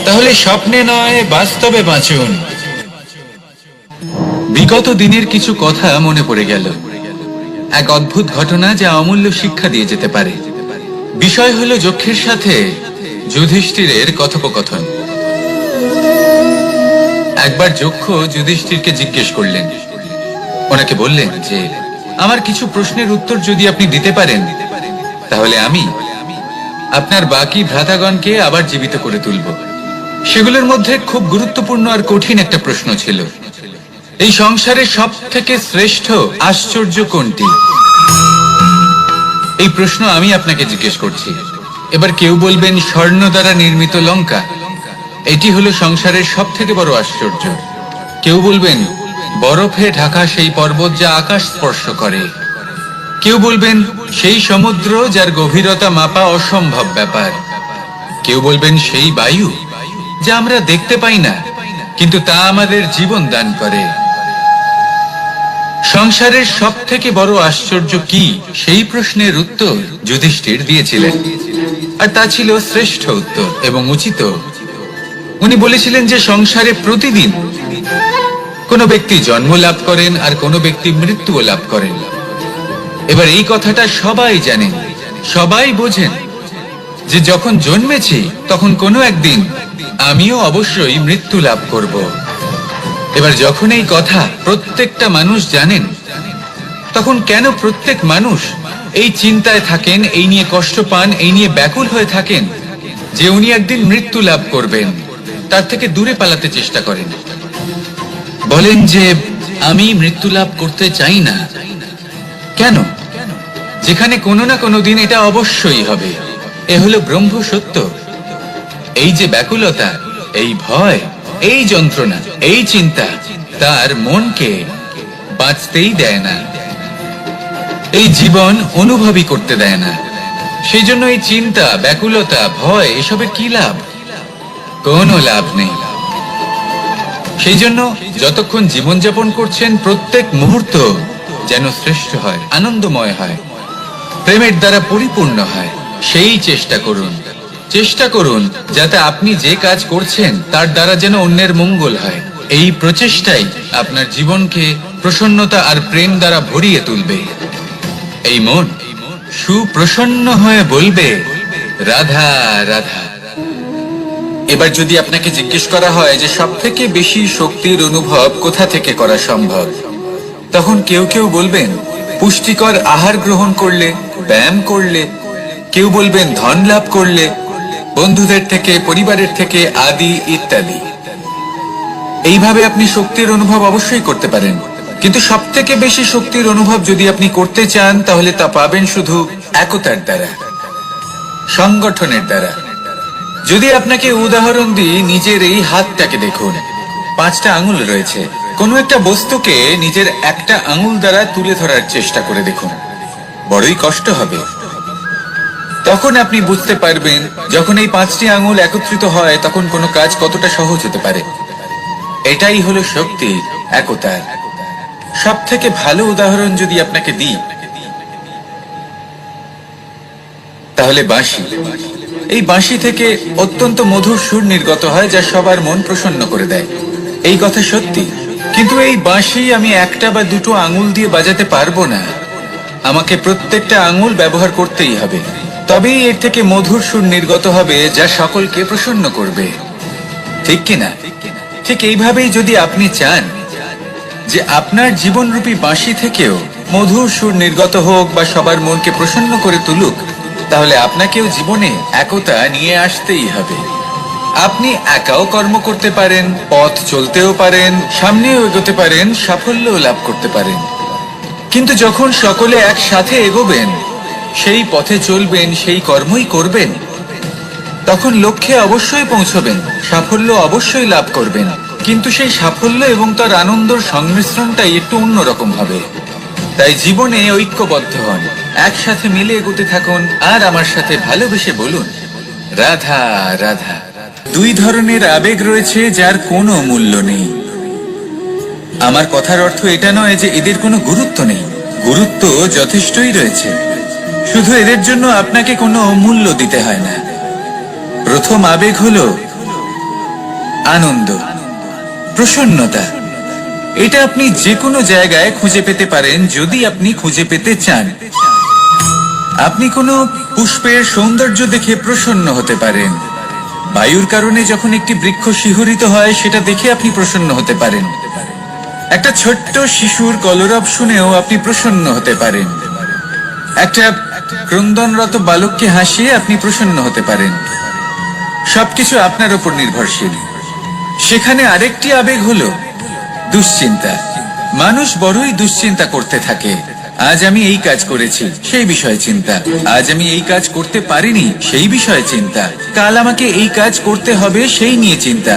তাহলে স্বপ্নে নয়, বাস্তবে বাঁচুন। বিগত দিনের কিছু কথা মনে পড়ে গেল, এক অদ্ভুত ঘটনা যা অমূল্য শিক্ষা দিয়ে যেতে পারে। বিষয় হলো যক্ষের সাথে যুধিষ্ঠিরের কথোপকথন। একবার যক্ষ যুধিষ্ঠিরকে জিজ্ঞেস করলেন, ওনাকে বললেন যে আমার কিছু প্রশ্নের উত্তর যদি আপনি দিতে পারেন, তাহলে আমি আপনার বাকি ভ্রাতাগণকে আবার জীবিত করে তুলব। সেগুলোর মধ্যে খুব গুরুত্বপূর্ণ আর কঠিন একটা প্রশ্ন ছিল, এই সংসারে সব থেকে শ্রেষ্ঠ আশ্চর্য কোনটি? এই প্রশ্ন আমি আপনাকে জিজ্ঞেস করছি। এবার কেউ বলবেন স্বর্ণ দ্বারা নির্মিত লঙ্কা, এটি হলো সংসারের সব থেকে বড় আশ্চর্য। কেউ বলবেন বরফে ঢাকা সেই পর্বত যা আকাশ স্পর্শ করে। কেউ বলবেন সেই সমুদ্র যার গভীরতা মাপা অসম্ভব ব্যাপার। কেউ বলবেন সেই বায়ু যা আমরা দেখতে পাই না, কিন্তু তা আমাদের জীবন দান করে। সংসারের সব থেকে বড় আশ্চর্য কি, সেই প্রশ্নের উত্তর যুধিষ্ঠির দিয়েছিলেন, আর তা ছিল শ্রেষ্ঠ উত্তর এবং উচিত। উনি বলেছিলেন যে সংসারে প্রতিদিন কোনো ব্যক্তি জন্ম লাভ করেন আর কোনো ব্যক্তি মৃত্যুও লাভ করেন। এবার এই কথাটা সবাই জানেন, সবাই বোঝেন যে যখন জন্মেছি তখন কোনো একদিন আমিও অবশ্যই মৃত্যু লাভ করব। এবার যখন এই কথা প্রত্যেকটা মানুষ জানেন, তখন কেন প্রত্যেক মানুষ এই চিন্তায় থাকেন, এই নিয়ে কষ্ট পান, এই নিয়ে ব্যাকুল হয়ে থাকেন যে উনি একদিন মৃত্যু লাভ করবেন, তার থেকে দূরে পালাতে চেষ্টা করেন? বলেন যে আমি মৃত্যু লাভ করতে চাই না। কেন? যেখানে কোনো না কোনো দিন এটা অবশ্যই হবে। এ হলো ব্রহ্ম সত্য। এই যে ব্যাকুলতা, এই ভয়, এই যন্ত্রণা, এই চিন্তা তার মনকে বাঁচতেই দেয় না, এই জীবন অনুভবই করতে দেয় না। সেই জন্য এই চিন্তা, ব্যাকুলতা, ভয়, এসবের কি লাভ? কোনো লাভ নেই। সেই জন্য যতক্ষণ জীবনযাপন করছেন, প্রত্যেক মুহূর্ত যেন শ্রেষ্ঠ হয়, আনন্দময় হয়, প্রেমের দ্বারা পরিপূর্ণ হয়, সেই চেষ্টা করুন। চেষ্টা করুন যাতে আপনি যে কাজ করছেন তার দ্বারা যেন অন্যের মঙ্গল হয়। এই প্রচেষ্টাই আপনার জীবনকে প্রসন্নতা আর প্রেম দ্বারা ভরিয়ে তুলবে। এই মন সুপ্রসন্ন হয়ে বলবে রাধা রাধা। এবার যদি আপনাকে জিজ্ঞেস করা হয় যে সব থেকে বেশি শক্তির অনুভব কোথা থেকে করা সম্ভব, তখন কেউ কেউ বলবেন পুষ্টিকর আহার গ্রহণ করলে, ব্যায়াম করলে। কেউ বলবেন ধন লাভ করলে, বন্ধুদের থেকে, পরিবারের থেকে, আদি ইত্যাদি। এইভাবে আপনি শক্তির অনুভব অবশ্যই করতে পারেন, কিন্তু সব থেকে বেশি শক্তির অনুভব যদি আপনি করতে চান, তাহলে তা পাবেন শুধু একতার দ্বারা, সংগঠনের দ্বারা। যদি আপনাকে উদাহরণ দিই, নিজের এই হাতটাকে দেখুন, 5টা আঙুল রয়েছে। কোনো একটা বস্তুকে নিজের একটা আঙুল দ্বারা তুলে ধরার চেষ্টা করে দেখুন, বড়ই কষ্ট হবে। তখন আপনি বুঝতে পারবেন যখন এই 5টি আঙুল একত্রিত হয়, তখন কোনো কাজ কতটা সহজ হতে পারে। এটাই হলো শক্তি, একতার। সব থেকে ভালো উদাহরণ যদি আপনাকে দিই, তাহলে বাঁশি। এই বাঁশি থেকে অত্যন্ত মধুর সুর নির্গত হয়, যা সবার মন প্রসন্ন করে দেয়। এই কথা সত্যি, কিন্তু এই বাঁশি আমি একটা বা দুটো আঙুল দিয়ে বাজাতে পারবো না। আমাকে প্রত্যেকটা আঙুল ব্যবহার করতেই হবে, তবেই এর থেকে মধুর সুর নির্গত হবে, যা সকলকে প্রসন্ন করবে। ঠিক কিনা? ঠিক এইভাবেই যদি আপনি চান যে আপনার জীবনরূপী বাঁশি থেকেও মধুর সুর নির্গত হোক বা সবার মনকে প্রসন্ন করে তুলুক, তাহলে আপনাকেও জীবনে একতা নিয়ে আসতেই হবে। আপনি একাও কর্ম করতে পারেন, পথ চলতেও পারেন, সামনেও এগোতে পারেন, সাফল্যও লাভ করতে পারেন। কিন্তু যখন সকলে একসাথে এগোবেন, সেই পথে চলবেন, সেই কর্মই করবেন, তখন লক্ষ্যে অবশ্যই পৌঁছবেন, সাফল্য অবশ্যই লাভ করবেন। কিন্তু সেই সাফল্য এবং তার আনন্দর সংমিশ্রণটাই একটু অন্যরকম হবে। তাই জীবনে ঐক্যবদ্ধ হন, একসাথে মিলে এগোতে থাকুন, আর আমার সাথে ভালোবেসে বলুন, রাধা রাধা। দুই ধরনের আবেগ রয়েছে যার কোনো মূল্য নেই। আমার কথার অর্থ এটা নয় যে এদের কোনো গুরুত্ব নেই, গুরুত্ব যথেষ্টই রয়েছে, শুধু এদের জন্য আপনাকে কোনো মূল্য দিতে হয় না। প্রথম আবেগ হলো আনন্দ, প্রসন্নতা। এটা আপনি যে কোনো জায়গায় খুঁজে পেতে পারেন যদি আপনি খুঁজে পেতে চান। আপনি কোনো পুষ্পের সৌন্দর্য দেখে প্রসন্ন হতে পারেন। বায়ুর কারণে যখন একটি বৃক্ষ শিহরিত হয় সেটা দেখে আপনি প্রসন্ন হতে পারেন। একটা ছোট্ট শিশুর কলরব শুনেও আপনি প্রসন্ন হতে পারেন। একটা ক্রন্দনরত বালককে হাসিয়ে আপনি প্রসন্ন হতে পারেন। সবকিছু আপনার উপর নির্ভরশীল। সেখানে আরেকটি আবেগ হলো দুশ্চিন্তা। মানুষ বড়ই দুশ্চিন্তা করতে থাকে। আজ আমি এই কাজ করেছি, সেই বিষয়ে চিন্তা। আজ আমি এই কাজ করতে পারিনি, সেই বিষয়ে চিন্তা। কাল আমাকে এই কাজ করতে হবে, সেই নিয়ে চিন্তা।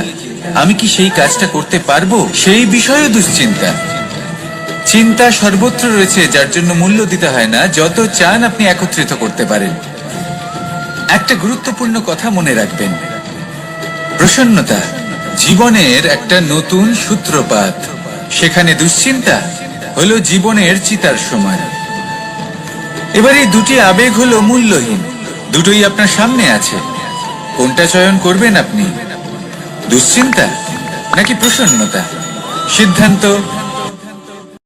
আমি কি সেই কাজটা করতে পারবো, সেই বিষয়ে দুশ্চিন্তা। চিন্তা সর্বত্র রয়েছে, যার জন্য মূল্য দিতে হয় না। যত চান আপনি একত্রিত করতে পারেন। একটা গুরুত্বপূর্ণ কথা মনে রাখবেন, প্রসন্নতা জীবনের একটা নতুন সূত্রপাত। সেখানে দুশ্চিন্তা হলো জীবনের চিতার সময়। এবার এই দুটি আবেগ হলো মূল্যহীন, দুটোই আপনার সামনে আছে। কোনটা চয়ন করবেন আপনি, দুশ্চিন্তা নাকি প্রসন্নতা? সিদ্ধান্ত